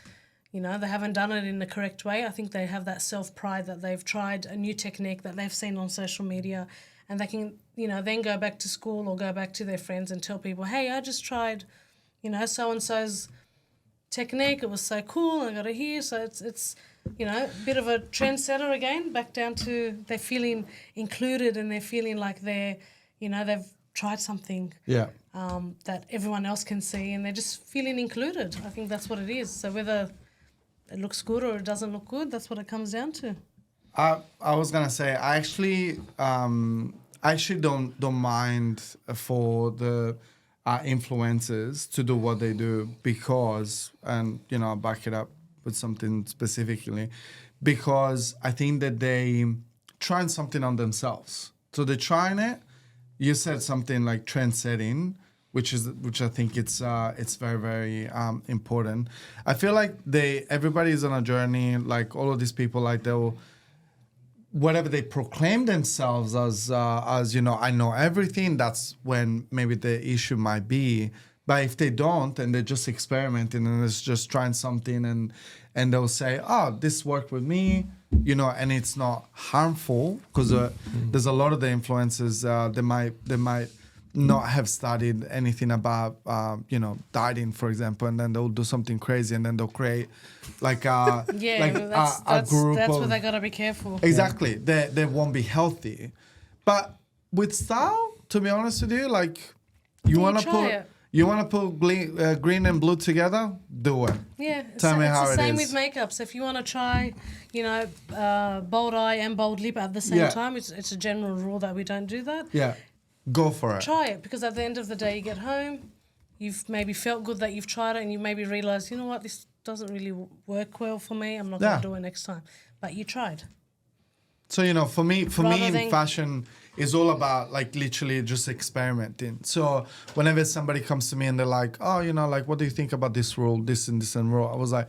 you know, they haven't done it in the correct way, I think they have that self-pride that they've tried a new technique that they've seen on social media, and they can, you know, then go back to school or go back to their friends and tell people, hey, I just tried, you know, so-and-so's technique. It was so cool. I got it here. So it's you know, a bit of a trendsetter again, back down to they're feeling included and they're feeling like they're, you know, they've tried something that everyone else can see, and they're just feeling included. I think that's what it is. So whether it looks good or it doesn't look good, that's what it comes down to. I was gonna say I actually don't mind for the influencers to do what they do, because, and you know, I'll back it up with something specifically, because I think that they trying something on themselves. So they're trying it. You said something like trend setting. which I think it's very, very important. I feel like everybody's on a journey. Like all of these people, like they'll, whatever they proclaim themselves as I know everything. That's when maybe the issue might be. But if they don't, and they're just experimenting and it's just trying something, and they'll say, "Oh, this worked with me," and it's not harmful because there's a lot of the influencers they might not have studied anything about dieting, for example, and then they'll do something crazy, and then they'll create like a a group. That's where they gotta be careful. Exactly, they won't be healthy. But with style, to be honest with you, like you want to put green and blue together, do it. Yeah, Tell me how it is. It's the same with makeup. So if you want to try, bold eye and bold lip at the same time, it's a general rule that we don't do that. Yeah, go for it. Try it, because at the end of the day, you get home, you've maybe felt good that you've tried it, and you maybe realise, you know what, this doesn't really work well for me. I'm not going to do it next time. But you tried. So, for me in fashion is all about like literally just experimenting. So whenever somebody comes to me and they're like, oh, like, what do you think about this rule, this and rule? I was like,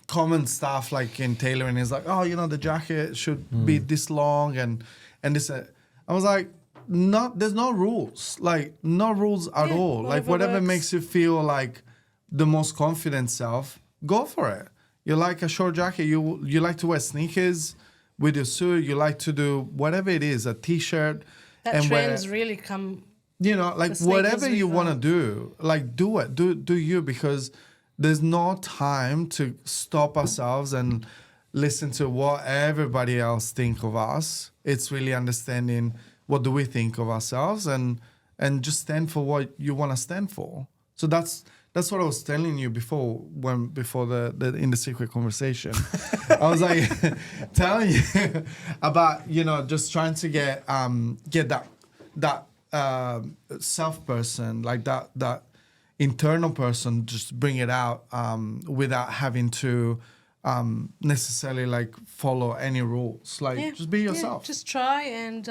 common stuff like in tailoring is like, oh, the jacket should be this long and this. I was like, there's no rules, like no rules at all. Like whatever makes you feel like the most confident self, go for it. You like a short jacket, you like to wear sneakers with your suit, you like to do whatever it is, a t-shirt. That trends really come. Like whatever you want to do, like do it, do you, because there's no time to stop ourselves and listen to what everybody else think of us. It's really understanding what do we think of ourselves and just stand for what you want to stand for. So that's what I was telling you before the in the secret conversation. I was like telling you about just trying to get that self person, like that internal person, just bring it out without having to necessarily like follow any rules. Like just be yourself. Just try and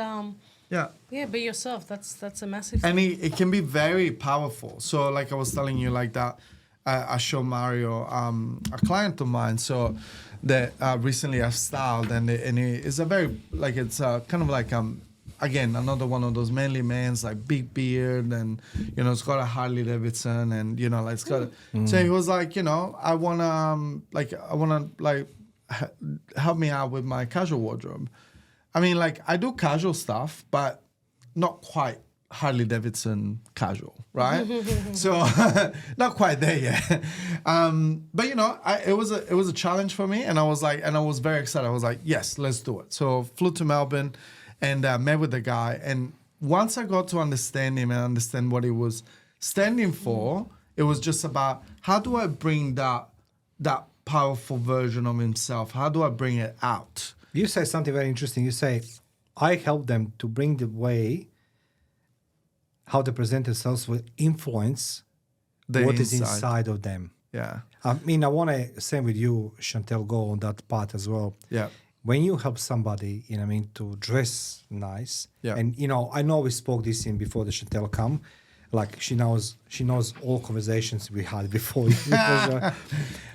be yourself. That's a massive and thing. it can be very powerful. So like I was telling you, like that I show Mario a client of mine, so that recently I've styled, and it is a very like it's kind of like again another one of those manly men's, like big beard, and it's got a Harley Davidson, and like it's got so he was like, I wanna help me out with my casual wardrobe. I mean, like, I do casual stuff, but not quite Harley Davidson casual, right? So, not quite there yet. But, it was a challenge for me, and I was very excited. I was like, yes, let's do it. So, flew to Melbourne and met with the guy. And once I got to understand him and understand what he was standing for, it was just about how do I bring that powerful version of himself? How do I bring it out? You say something very interesting. You say, I help them to bring the way how they present themselves will influence what is inside of them. Yeah. I mean, I want to say with you, Chantel, go on that part as well. Yeah. When you help somebody, to dress nice, and, I know we spoke this in before the Chantel come, like she knows all conversations we had before.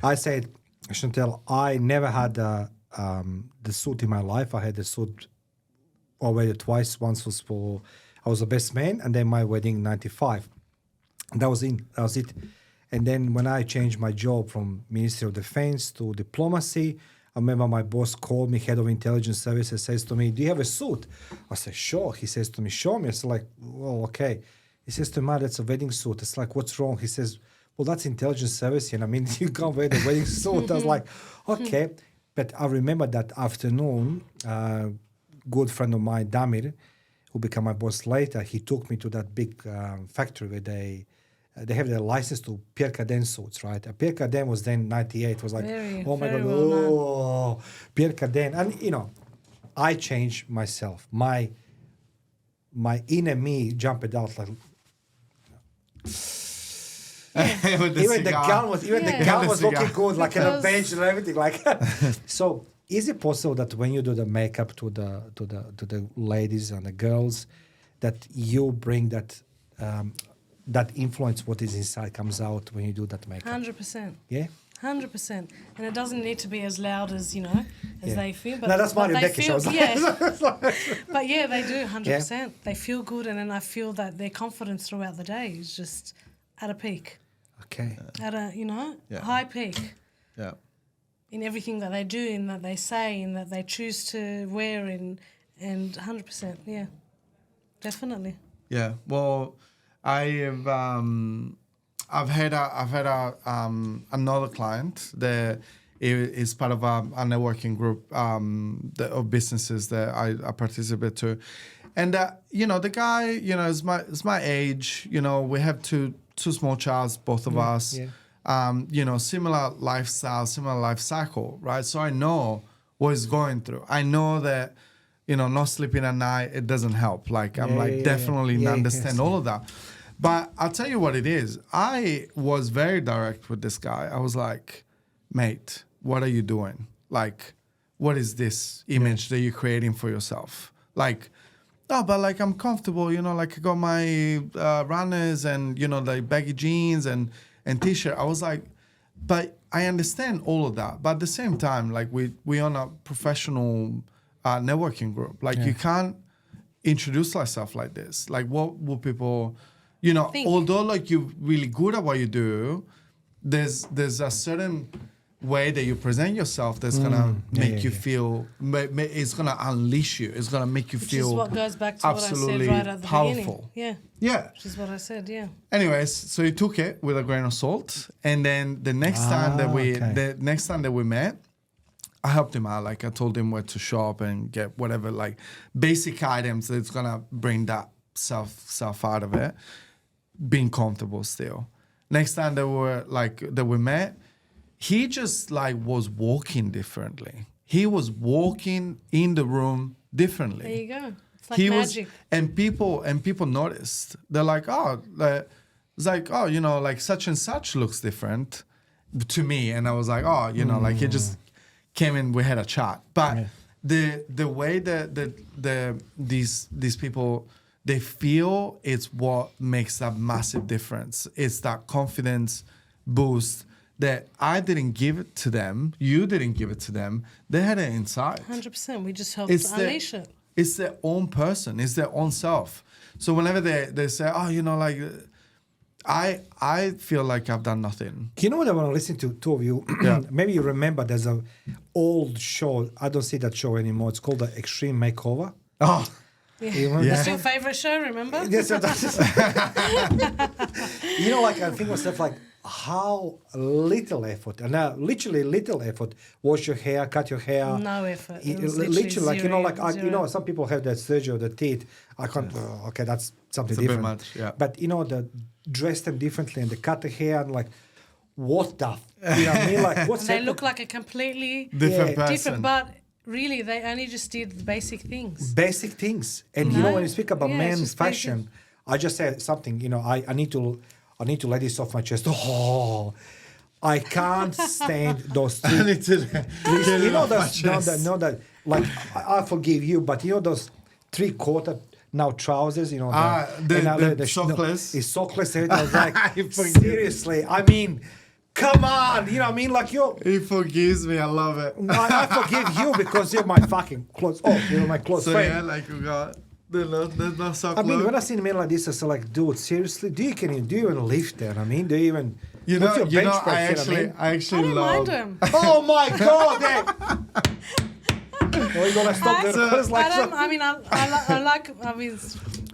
I said, Chantel, I never had the suit in my life. I had the suit already twice. Once was I was the best man, and then my wedding in 95. And that was it. And then when I changed my job from Ministry of Defense to diplomacy, I remember my boss called me, head of intelligence services, says to me, do you have a suit? I said, sure. He says to me, show me. It's like, well, okay. He says to me, that's a wedding suit. It's like, what's wrong? He says, well, that's intelligence service. And I mean, you can't wear the wedding suit. I was like, okay. But I remember that afternoon, good friend of mine, Damir, who became my boss later, he took me to that big factory where they have their license to Pierre Cardin suits, right? Pierre Cardin was then 98. It was like, oh my God, Pierre Cardin. And, I changed myself. My inner me jumped out like... even the gun was looking good, like on a bench and everything. Like, so is it possible that when you do the makeup to the ladies and the girls, that you bring that that influence what is inside comes out when you do that makeup. 100%. Yeah. 100%. And it doesn't need to be as loud as, you know, as they feel. But, No, that's but Mario they Bekes. feel, I was like- yeah. But yeah, they do 100%. They feel good, and then I feel that their confidence throughout the day is just at a peak. Okay. At a, you know, high peak. Yeah. In everything that they do, in that they say, in that they choose to wear, and 100%, yeah. Definitely. Yeah. Well, I've had another client that is part of a networking group of businesses that I participate to, and you know, the guy, you know, is my age. You know, we have two small childs, both of us. Yeah. You know, similar lifestyle, similar life cycle, right? So I know what he's going through. I know that, you know, not sleeping at night, it doesn't help. Like, I'm definitely understand all of that. But I'll tell you what it is. I was very direct with this guy. I was like, mate, what are you doing? Like, what is this image that you're creating for yourself? Like, no, but like, I'm comfortable, you know, like I got my runners and, you know, like baggy jeans and t-shirt. I was like, but I understand all of that. But at the same time, like we on a professional networking group. Like you can't introduce yourself like this. Like what will people, you know, although like you're really good at what you do, there's a certain way that you present yourself that's gonna make you feel, it's gonna unleash you. It's gonna make you Which feel is what goes back to what I said right at the powerful. beginning. Yeah. Yeah. Which is what I said, yeah. Anyways, so he took it with a grain of salt, and then the next time that we met, I helped him out. Like I told him where to shop and get whatever like basic items that's gonna bring that self out of it. Being comfortable still. Next time that we met, he just like was walking differently. He was walking in the room differently. There you go. It's like magic. And people noticed. They're like, oh, it's like, oh, you know, like such and such looks different to me. And I was like, oh, you know, like he just came in, we had a chat. But the way that these people, they feel, it's what makes that massive difference. It's that confidence boost that I didn't give it to them, you didn't give it to them. They had it inside. 100%. We just helped unleash it. It's their own person. It's their own self. So whenever they say, oh, you know, like, I feel like I've done nothing. You know what I want to listen to, two of you? Maybe you remember there's a old show. I don't see that show anymore. It's called The Extreme Makeover. Oh, yeah. That's your favorite show, remember? Yes, that's you know, like I think myself, like how little effort, and now literally little effort. Wash your hair, cut your hair. No effort. Literally, like you know, like you know, some people have that surgery of the teeth. I can't. Okay, that's something different. A bit much, yeah. But you know, the dress them differently and they cut the hair and like, what the? You know what I mean? Like what's they look like a completely different person. But really, they only just did the basic things. Basic things, and you know when you speak about men's fashion, basic. I just said something. You know, I need to let this off my chest. Oh, I can't stand those two. You know that like I forgive you, but you know those 3/4 now trousers. You know the sockless. It's sockless. I was like, seriously. I mean. Come on, you know what I mean? Like He forgives me. I love it. I forgive you because you're my fucking close. Oh, you're my close friend. So yeah, like we got the sock. I mean, when I see men like this, I say like, dude, seriously, do you even lift there? I mean, do you even? You know, I actually love. Mind him. Oh my god! Are you gonna stop there?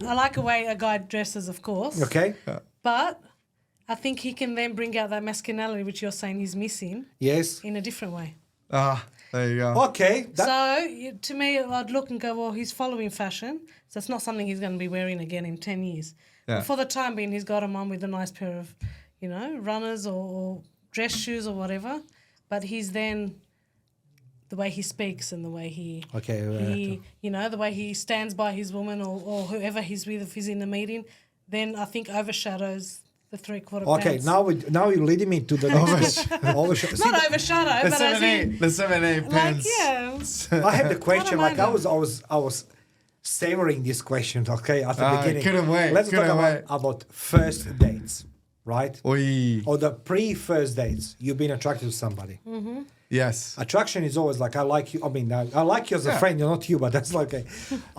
I like the way a guy dresses, of course. Okay. But I think he can then bring out that masculinity, which you're saying he's missing. Yes. In a different way. There you go. Okay. So, to me, I'd look and go, well, he's following fashion. So it's not something he's going to be wearing again in 10 years. Yeah. But for the time being, he's got him on with a nice pair of, you know, runners or dress shoes or whatever. But he's then, the way he speaks and the way he, you know, the way he stands by his woman or whoever he's with, if he's in a meeting, then I think overshadows the 3/4 Okay, pants. now you're leading me to the overshadow. Not overshadow, but the 7/8 pants. Like, yeah. I had the question. Like I was savoring this question, okay, at the beginning. Couldn't wait. Let's talk about first dates, right? Oi. Or the pre-first dates. You've been attracted to somebody. Mm-hmm. Yes. Attraction is always like, I like you. I mean, I like you as a friend. You're not you, but that's like a...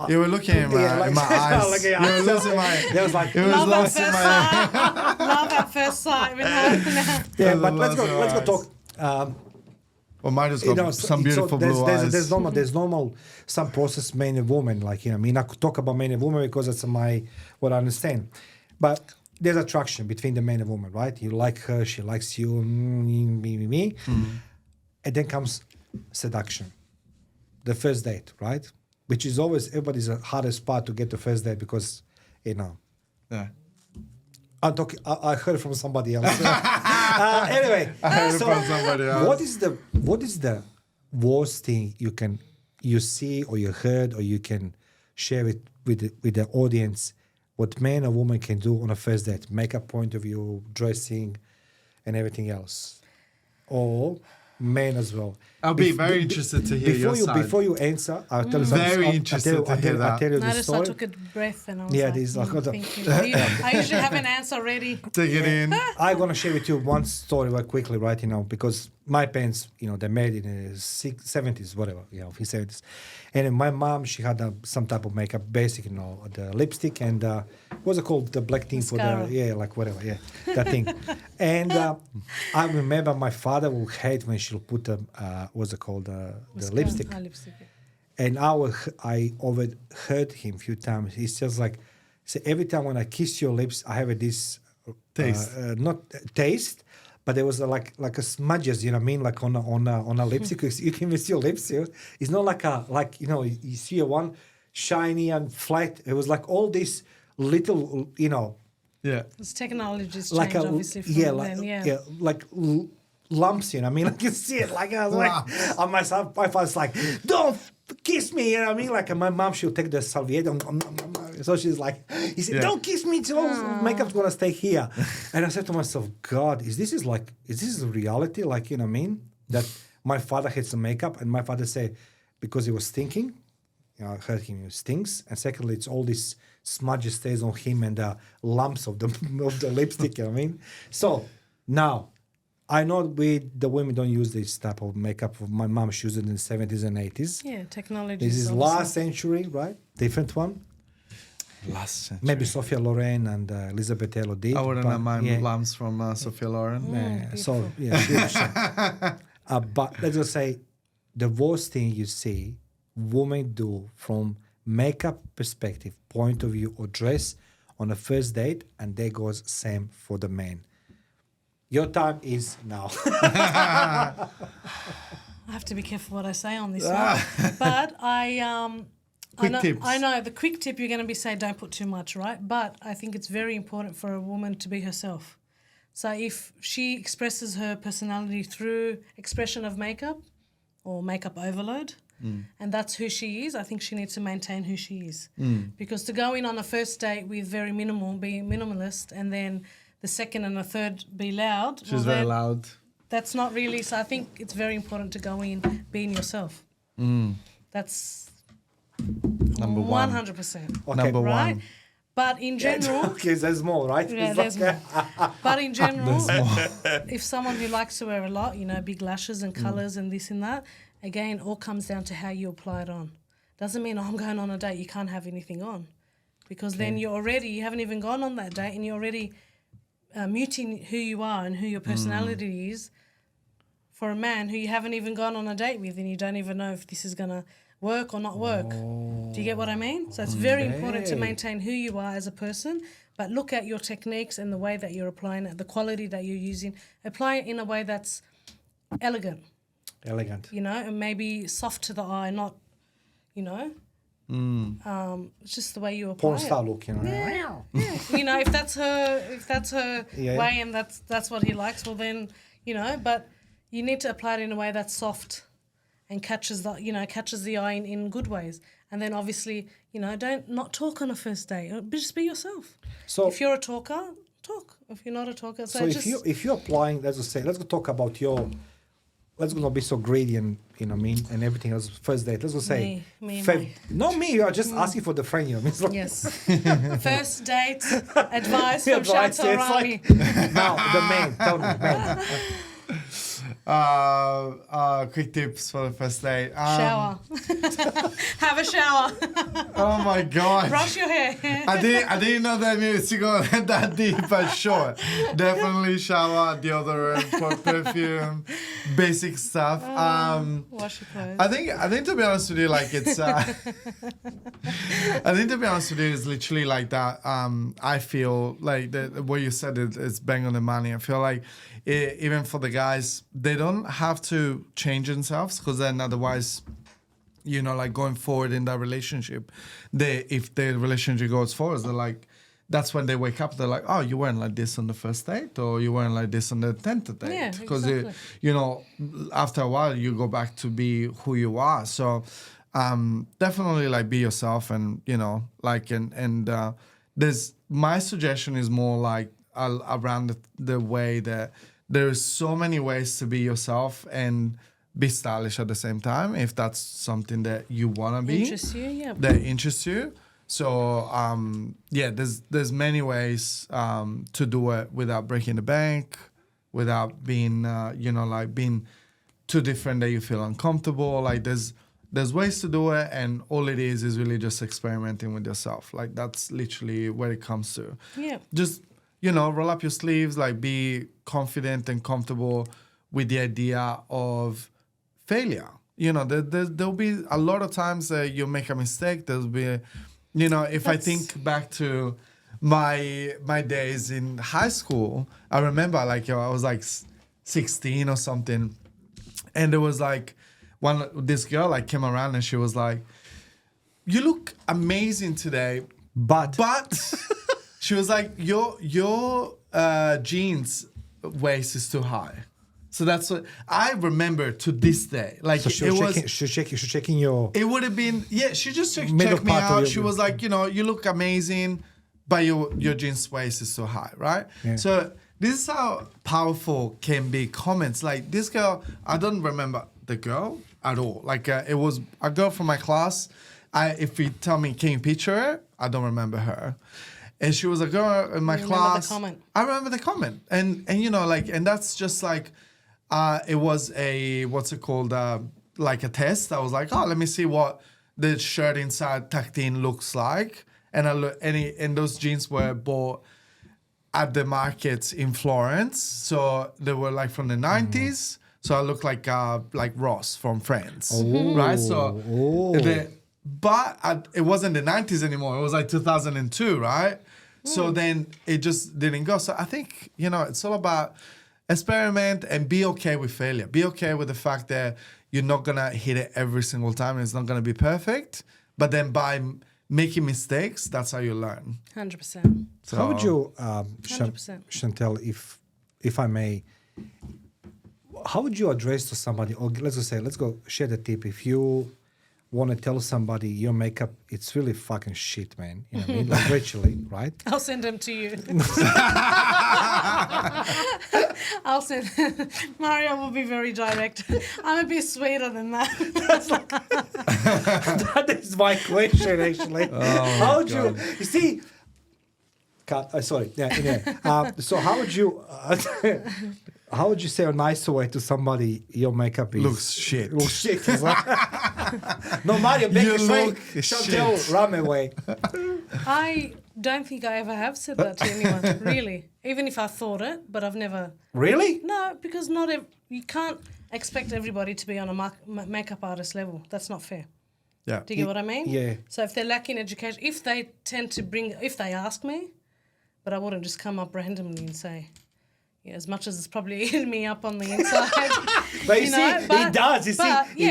You were looking in my, in my eyes. Like, you were losing my... There was like... It was Love at lost in first my... sight. Love at first sight. With her. Yeah, but let's go talk... Well, mine has got some beautiful blue eyes. There's normal, some process men and women, like, you know, I mean, I could talk about men and women because it's what I understand. But there's attraction between the man and woman, right? You like her, she likes you, me. And then comes seduction, the first date, right? Which is always everybody's hardest part to get the first date because, you know. Yeah. I'm talking. I heard from somebody else. Anyway, I heard from somebody else. What is the worst thing you see or you heard or you can share it with the audience? What man or woman can do on a first date, makeup point of view, dressing, and everything else, or men as well. I'll be very interested to hear your side. Before you answer, I'll tell you Very interested to hear that. I'll tell you the Notice story. I took a breath and I was thinking. I usually have an answer ready. Take it in. I'm going to share with you one story very quickly, right, you know, because my parents, you know, they married in the 70s, whatever, you know, 70s. And my mom, she had some type of makeup, basic, you know, the lipstick and, what's it called? The black thing Mascara. for the, yeah, like whatever, yeah, that thing. And I remember my father would hate when she'll put what's it called? The lipstick. Lipstick. And I overheard him a few times. He's just like, so every time when I kiss your lips, I have this Taste. not taste, but there was like a smudges, you know what I mean, like on a lipstick. You can even see your lips. You know? It's not like you know you see one shiny and flat. It was like all these little, you know. Yeah. This technology's changed, Like obviously, from then, like lumps, you know what I mean? Like you see it, like I was like, on myself, my father's like, don't kiss me, you know what I mean? Like my mom, she'll take the serviette, so she's like, he said, don't kiss me, makeup's gonna stay here. And I said to myself, God, is this a reality? Like, you know what I mean? That my father hates the makeup, and my father said, because he was stinking, you know, I heard him, he stinks, and secondly, it's all this smudges stays on him and the lumps of the lipstick, you know what I mean? So now, I know the women don't use this type of makeup. My mom used it in the 70s and 80s. Yeah, technology. This is last century, right? Different one. Last century. Maybe Sophia Loren and Elizabeth Taylor did. I wouldn't have mind lamps from Sophia Loren. So, yeah. But let's just say the worst thing you see women do from makeup perspective, point of view, or dress on a first date, and there goes same for the man. Your time is now. I have to be careful what I say on this one. But I know the quick tip you're going to be saying don't put too much, right? But I think it's very important for a woman to be herself. So if she expresses her personality through expression of makeup or makeup overload, and that's who she is, I think she needs to maintain who she is. Because to go in on a first date with very minimal, be minimalist, and then the second and the third be loud. She's very loud. That's not really, so I think it's very important to go in being yourself. That's number one. 100%. Okay. Number Right? one. But in general... Okay, there's more, right? Yeah, there's more. But in general, if someone who likes to wear a lot, you know, big lashes and colours and this and that, again, all comes down to how you apply it on. Doesn't mean, I'm going on a date, you can't have anything on. Because then you haven't even gone on that date and you're already... muting who you are and who your personality is for a man who you haven't even gone on a date with and you don't even know if this is going to work or not work. Do you get what I mean? So it's very important to maintain who you are as a person, but look at your techniques and the way that you're applying it, the quality that you're using. Apply it in a way that's elegant. You know, and maybe soft to the eye, not, you know... it's just the way you apply Porn star look, you know. Yeah. You know, if that's her way and that's what he likes, well then, you know, but you need to apply it in a way that's soft and catches the eye in good ways. And then obviously, you know, don't not talk on a first date. Just be yourself. So if you're a talker, talk. If you're not a talker, so if you're applying, let's just say, let's go talk about your let's go not be so greedy and you know what I mean and everything else. First date, let's go say Me. not me. You're just asking for the friend. You know, it's like, Yes. First date advice from Chantel Rahme. now the man, tell me, man. Quick tips for the first date. Shower. Have a shower. Oh my god. Brush your hair. I didn't know that means to go that deep, but sure. Definitely shower, deodorant, perfume, basic stuff. Wash your clothes. I think to be honest with you, like it's I think to be honest with you, it's literally like that. I feel like what you said is bang on the money. I feel like even for the guys, they don't have to change themselves because then otherwise, you know, like going forward in that relationship, if the relationship goes forward, they're like, that's when they wake up. They're like, oh, you weren't like this on the first date, or you weren't like this on the 10th date. Yeah, because exactly. you know, after a while, you go back to be who you are. So definitely like be yourself, and you know, like and there's my suggestion is more like around the way that there's so many ways to be yourself and be stylish at the same time, if that's something that you want to be. Interests you, yeah. That interests you. So, there's many ways to do it without breaking the bank, without being, being too different that you feel uncomfortable. Like there's ways to do it, and all it is really just experimenting with yourself. Like that's literally where it comes to. Yeah. Just, you know, roll up your sleeves, like be confident and comfortable with the idea of failure. You know, there'll be a lot of times that you'll make a mistake. There'll be, you know, if I think back to my days in high school, I remember like, I was like 16 or something. And there was like this girl like came around and she was like, you look amazing today, but she was like, your jeans waist is too high. So that's what I remember to this day. Like so she was checking your. It would have been she just checked me out. She was like, you know, you look amazing, but your jeans waist is so high, right? Yeah. So this is how powerful can be comments. Like this girl, I don't remember the girl at all. Like it was a girl from my class. If you tell me, can you picture her? I don't remember her. And she was a girl in my class. The comment. I remember the comment, and you know, like, and that's just like. It was a, what's it called, like a test. I was like, oh, let me see what the shirt inside tucked in looks like. And those jeans were bought at the markets in Florence. So they were like from the 90s. So I looked like Ross from Friends, right? So, but it wasn't the 90s anymore. It was like 2002, right? So then it just didn't go. So I think, you know, it's all about experiment and be okay with failure. Be okay with the fact that you're not going to hit it every single time and it's not going to be perfect. But then by making mistakes, that's how you learn. 100%. So how would you, Chantel, if I may, how would you address to somebody, or let's go share the tip. If you want to tell somebody your makeup, it's really fucking shit, man. You know what I mean? Like virtually, right? I'll send them to you. I'll send Mario will be very direct. I'm a bit sweeter than that. That is my question, actually. How would you see? Sorry. Yeah. So how would you? How would you say a nice way to somebody your makeup is looks shit? Looks shit. No, Mario, Bekes way, Chantel Rahme way. I don't think I ever have said that to anyone, really. Even if I thought it, but I've never. Really? No, because you can't expect everybody to be on a makeup artist level. That's not fair. Yeah. Do you get what I mean? Yeah. So if they're lacking education, if they ask me, but I wouldn't just come up randomly and say. Yeah, as much as it's probably eating me up on the inside. But he does. He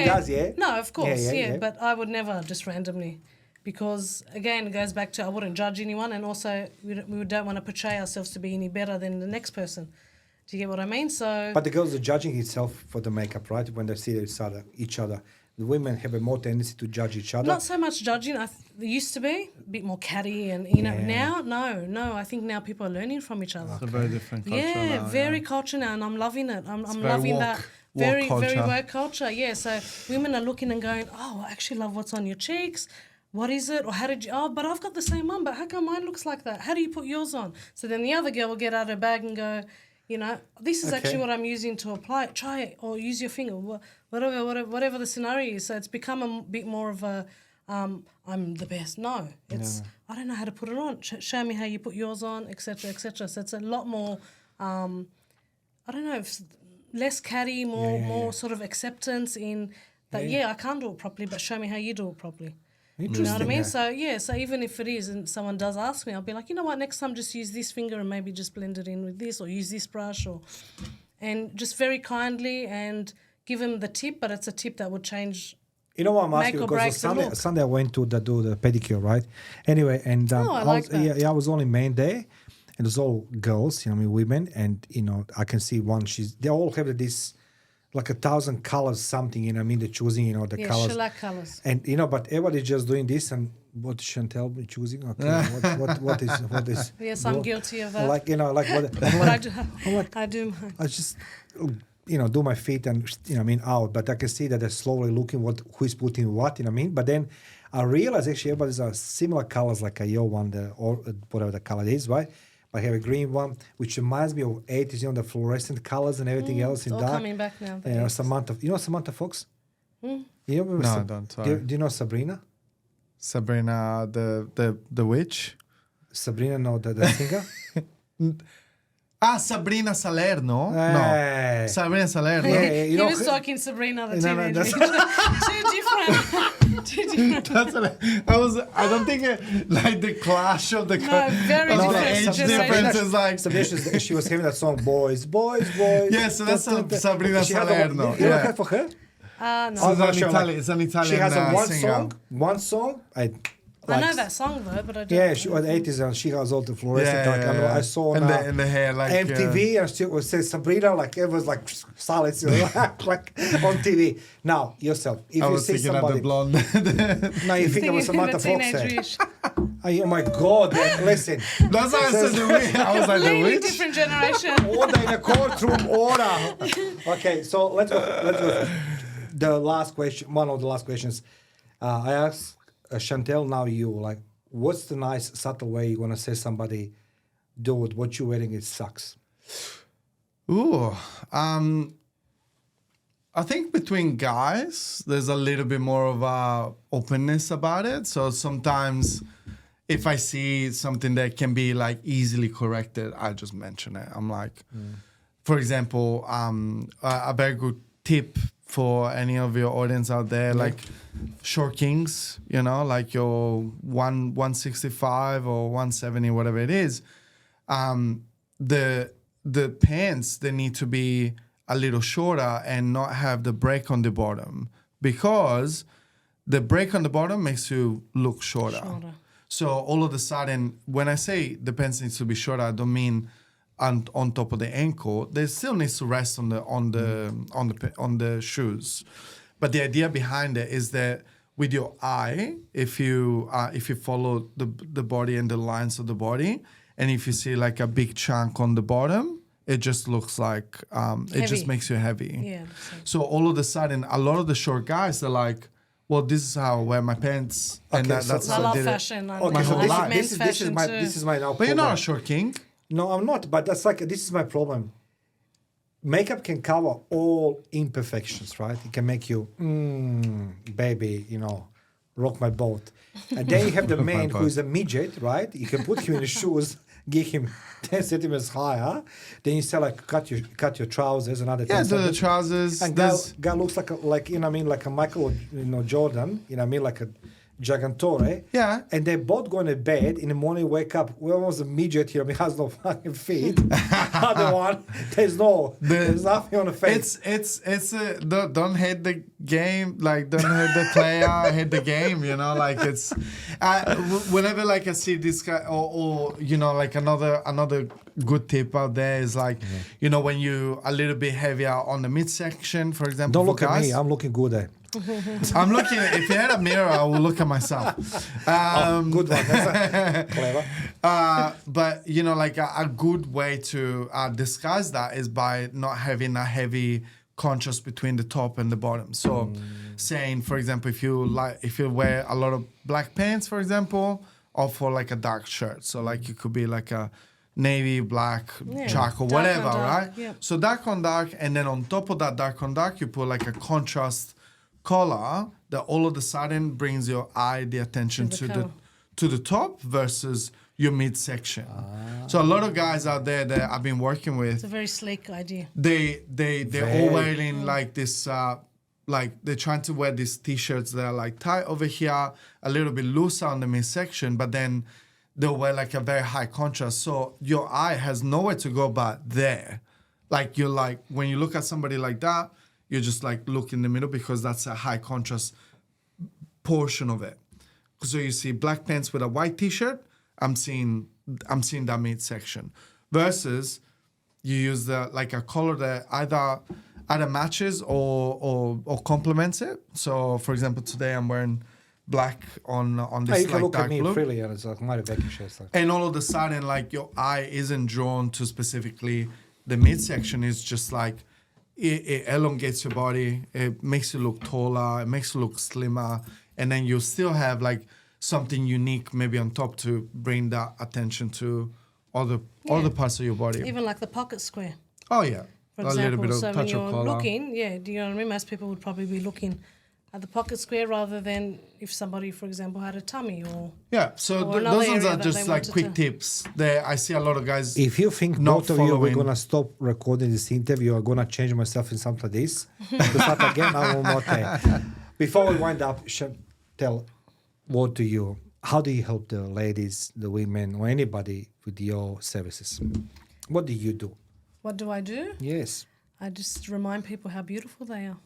does, yeah? No, of course, yeah. But I would never just randomly. Because, again, it goes back to I wouldn't judge anyone, and also we don't want to portray ourselves to be any better than the next person. Do you get what I mean? So. But the girls are judging itself for the makeup, right? When they see each other. The women have a more tendency to judge each other. Not so much judging. There used to be a bit more catty, and now, no. I think now people are learning from each other. It's a very different culture now. Very culture now, and I'm loving it. I'm loving that very culture. woke culture. Yeah, so women are looking and going, oh, I actually love what's on your cheeks. What is it? Or how did you? Oh, but I've got the same one. But how come mine looks like that? How do you put yours on? So then the other girl will get out of her bag and go, you know, this is actually what I'm using to apply it. Try it or use your finger. Whatever the scenario is. So it's become a bit more of a I'm the best. No, it's I don't know how to put it on. Show me how you put yours on, etc., etc. So it's a lot more. I don't know, less catty, more sort of acceptance in that. Yeah, I can't do it properly, but show me how you do it properly. You know what I mean? So even if it is and someone does ask me, I'll be like, you know what, next time just use this finger and maybe just blend it in with this, or use this brush, and just very kindly and give them the tip, but it's a tip that would change. You know what I'm asking? Because on Sunday I went to do the pedicure, right? Anyway, and I like that. I was only man there, and it was all girls, women, and I can see one. They all have this like 1,000 colors, something. They're choosing, the colors. Shellac colors. And but everybody's just doing this, and what Chantel be choosing? Okay, what is? Yes, I'm guilty of that. Like what? But I do. I just do my feet and out, but I can see that they're slowly looking who's putting what. But then I realize actually everybody's are similar colors, like a yellow one, or whatever the color is, right? I have a green one, which reminds me of 80s, the fluorescent colors and everything else in all dark. coming back now. Samantha Fox? No, I don't. Sorry. Do you know Sabrina? Sabrina, the witch? Sabrina, no, the singer? Sabrina Salerno. Hey. No, Sabrina Salerno. Yeah, he was talking Sabrina the teenage that's Too different. That's what I don't think like the clash of the very different age difference is like Sabrina, she was having that song Boys. Yeah, so that's Sabrina Salerno. You heard for her? No. So it's an Italian she has singer. one song. I know that song though, but I don't. Yeah, she was 80s and she has all the fluorescent. I saw on the hair, like MTV, and she was saying Sabrina, like it was like silence, like on TV. Now yourself, if you see somebody, the blonde. now you think about Samantha Fox. Oh my God! Listen, that's how I said the witch. I was like the witch. Different generation. Order in a courtroom, order. Okay, so let's go. The last question, one of the last questions, I asked. Chantel, now you, like, what's the nice, subtle way you want to say somebody, dude, what you're wearing, it sucks? Ooh, I think between guys, there's a little bit more of a openness about it. So sometimes if I see something that can be, like, easily corrected, I just mention it. I'm like, for example, a very good tip for any of your audience out there, like short kings, like your 165 or 170, whatever it is, the pants, they need to be a little shorter and not have the break on the bottom, because the break on the bottom makes you look shorter. So all of a sudden, when I say the pants needs to be shorter, I don't mean on top of the ankle. They still needs to rest on the shoes, but the idea behind it is that with your eye, if you follow the body and the lines of the body, and if you see like a big chunk on the bottom, it just looks like it just makes you heavy. Yeah. So all of a sudden, a lot of the short guys, they're like, well, this is how I wear my pants, and that's I how love I did fashion. it. Okay, so this is my now. But you're not a short king. No, I'm not. But that's like, this is my problem. Makeup can cover all imperfections, right? It can make you, baby, rock my boat. And then you have the man who is a midget, right? You can put him in the shoes, give him 10 centimeters higher. Then you say like, cut your trousers, another 10 centimeters. The trousers. And guy looks like a Michael, Jordan, like a Gigantore. Yeah. And they're both going to bed. In the morning, wake up. Well, was a midget here. He has no fucking feet. Other one, there's nothing on the face. Don't hate the game. Like, don't hate the player, hate the game, like it's, whenever like I see this guy or like another good tip out there is like, when you a little bit heavier on the midsection, for example. Don't look at me. I'm looking good there. I'm looking. If you had a mirror, I will look at myself. Good one. That's clever. But like a good way to disguise that is by not having a heavy contrast between the top and the bottom. So saying, for example, if you wear a lot of black pants, for example, or for like a dark shirt. So like you could be like a navy, black, charcoal, Dark whatever, on dark, right? yeah. So dark on dark, and then on top of that dark on dark, you put like a contrast color that all of a sudden brings your eye, the attention to the top versus your midsection. So a lot of guys out there that I've been working with, It's a very sleek idea. they're all wearing like this, like they're trying to wear these t-shirts that are like tight over here, a little bit looser on the midsection, but then they'll wear like a very high contrast. So your eye has nowhere to go but there. Like you're like, when you look at somebody like that, you just like look in the middle because that's a high contrast portion of it. So you see black pants with a white t-shirt, I'm seeing that midsection. Versus you use like a color that either matches or complements it. So for example, today I'm wearing black on this you can like look dark at me blue. freely, and it's like my Bekes. Like, And all of a sudden, like your eye isn't drawn to specifically the midsection. It's just like it elongates your body. It makes you look taller. It makes you look slimmer. And then you still have like something unique maybe on top to bring that attention to other parts of your body. Even like the pocket square, Oh yeah, for a example. little bit of So when touch you're of color. looking, do you know what I mean? Most people would probably be looking at the pocket square rather than if somebody, for example, had a tummy or... Yeah, so Or another those ones area are that just they like wanted quick to- tips. There, I see a lot of guys. if you think not both of you we're following- gonna stop recording this interview, I'm gonna change myself in something like this. To start again, I will not. Before we wind up, Chantel, what do you? How do you help the ladies, the women, or anybody with your services? What do you do? What do I do? Yes. I just remind people how beautiful they are.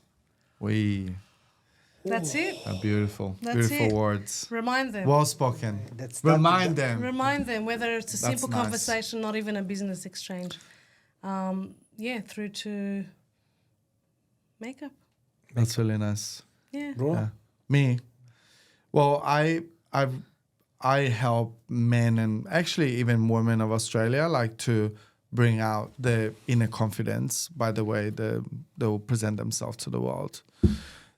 That's it. Beautiful, That's beautiful it. words. Remind them. Well spoken. That's Remind them. Remind them, whether it's a That's simple nice. conversation, not even a business exchange. Through to makeup. That's really nice. Yeah. Bro, Yeah. Me, well, I help men and actually even women of Australia like to bring out their inner confidence by the way they'll present themselves to the world,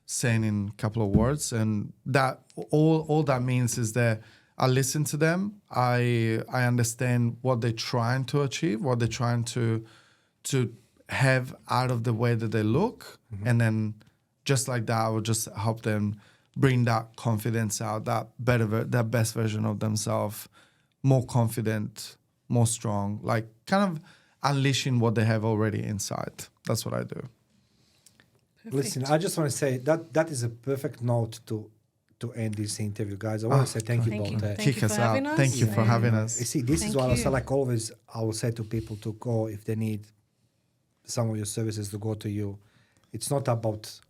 saying in a couple of words, and that all that means is that I listen to them. I understand what they're trying to achieve, what they're trying to have out of the way that they look, and then just like that, I will just help them bring that confidence out, that best version of themselves, more confident, more strong, like kind of unleashing what they have already inside. That's what I do. Perfect. listen, I just want to say that is a perfect note to end this interview, guys. I want to say thank you, Thank you. both. Thank Kick you us for out. having us. Thank you for And- having You us. see, this is Thank what I say. you. Like always, I will say to people to go if they need some of your services to go to you. It's not about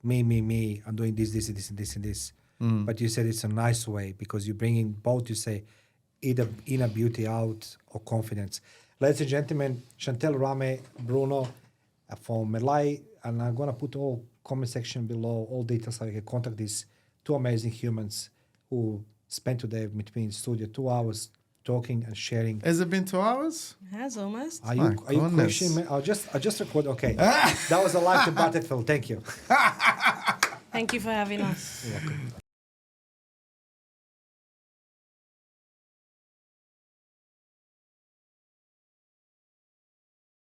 me. I'm doing this, and this. But you said it's a nice way because you're bringing both. You say either inner beauty out or confidence. Ladies and gentlemen, Chantel Rahme, Bruno from Malay, and I'm gonna put all comment section below, all details so you can contact these two amazing humans who spent today between studio 2 hours talking and sharing. Has it been 2 hours? It has almost. My Are you goodness. questioning me? I just record. Okay, that was a live to Battlefield. Thank you. Thank you for having us.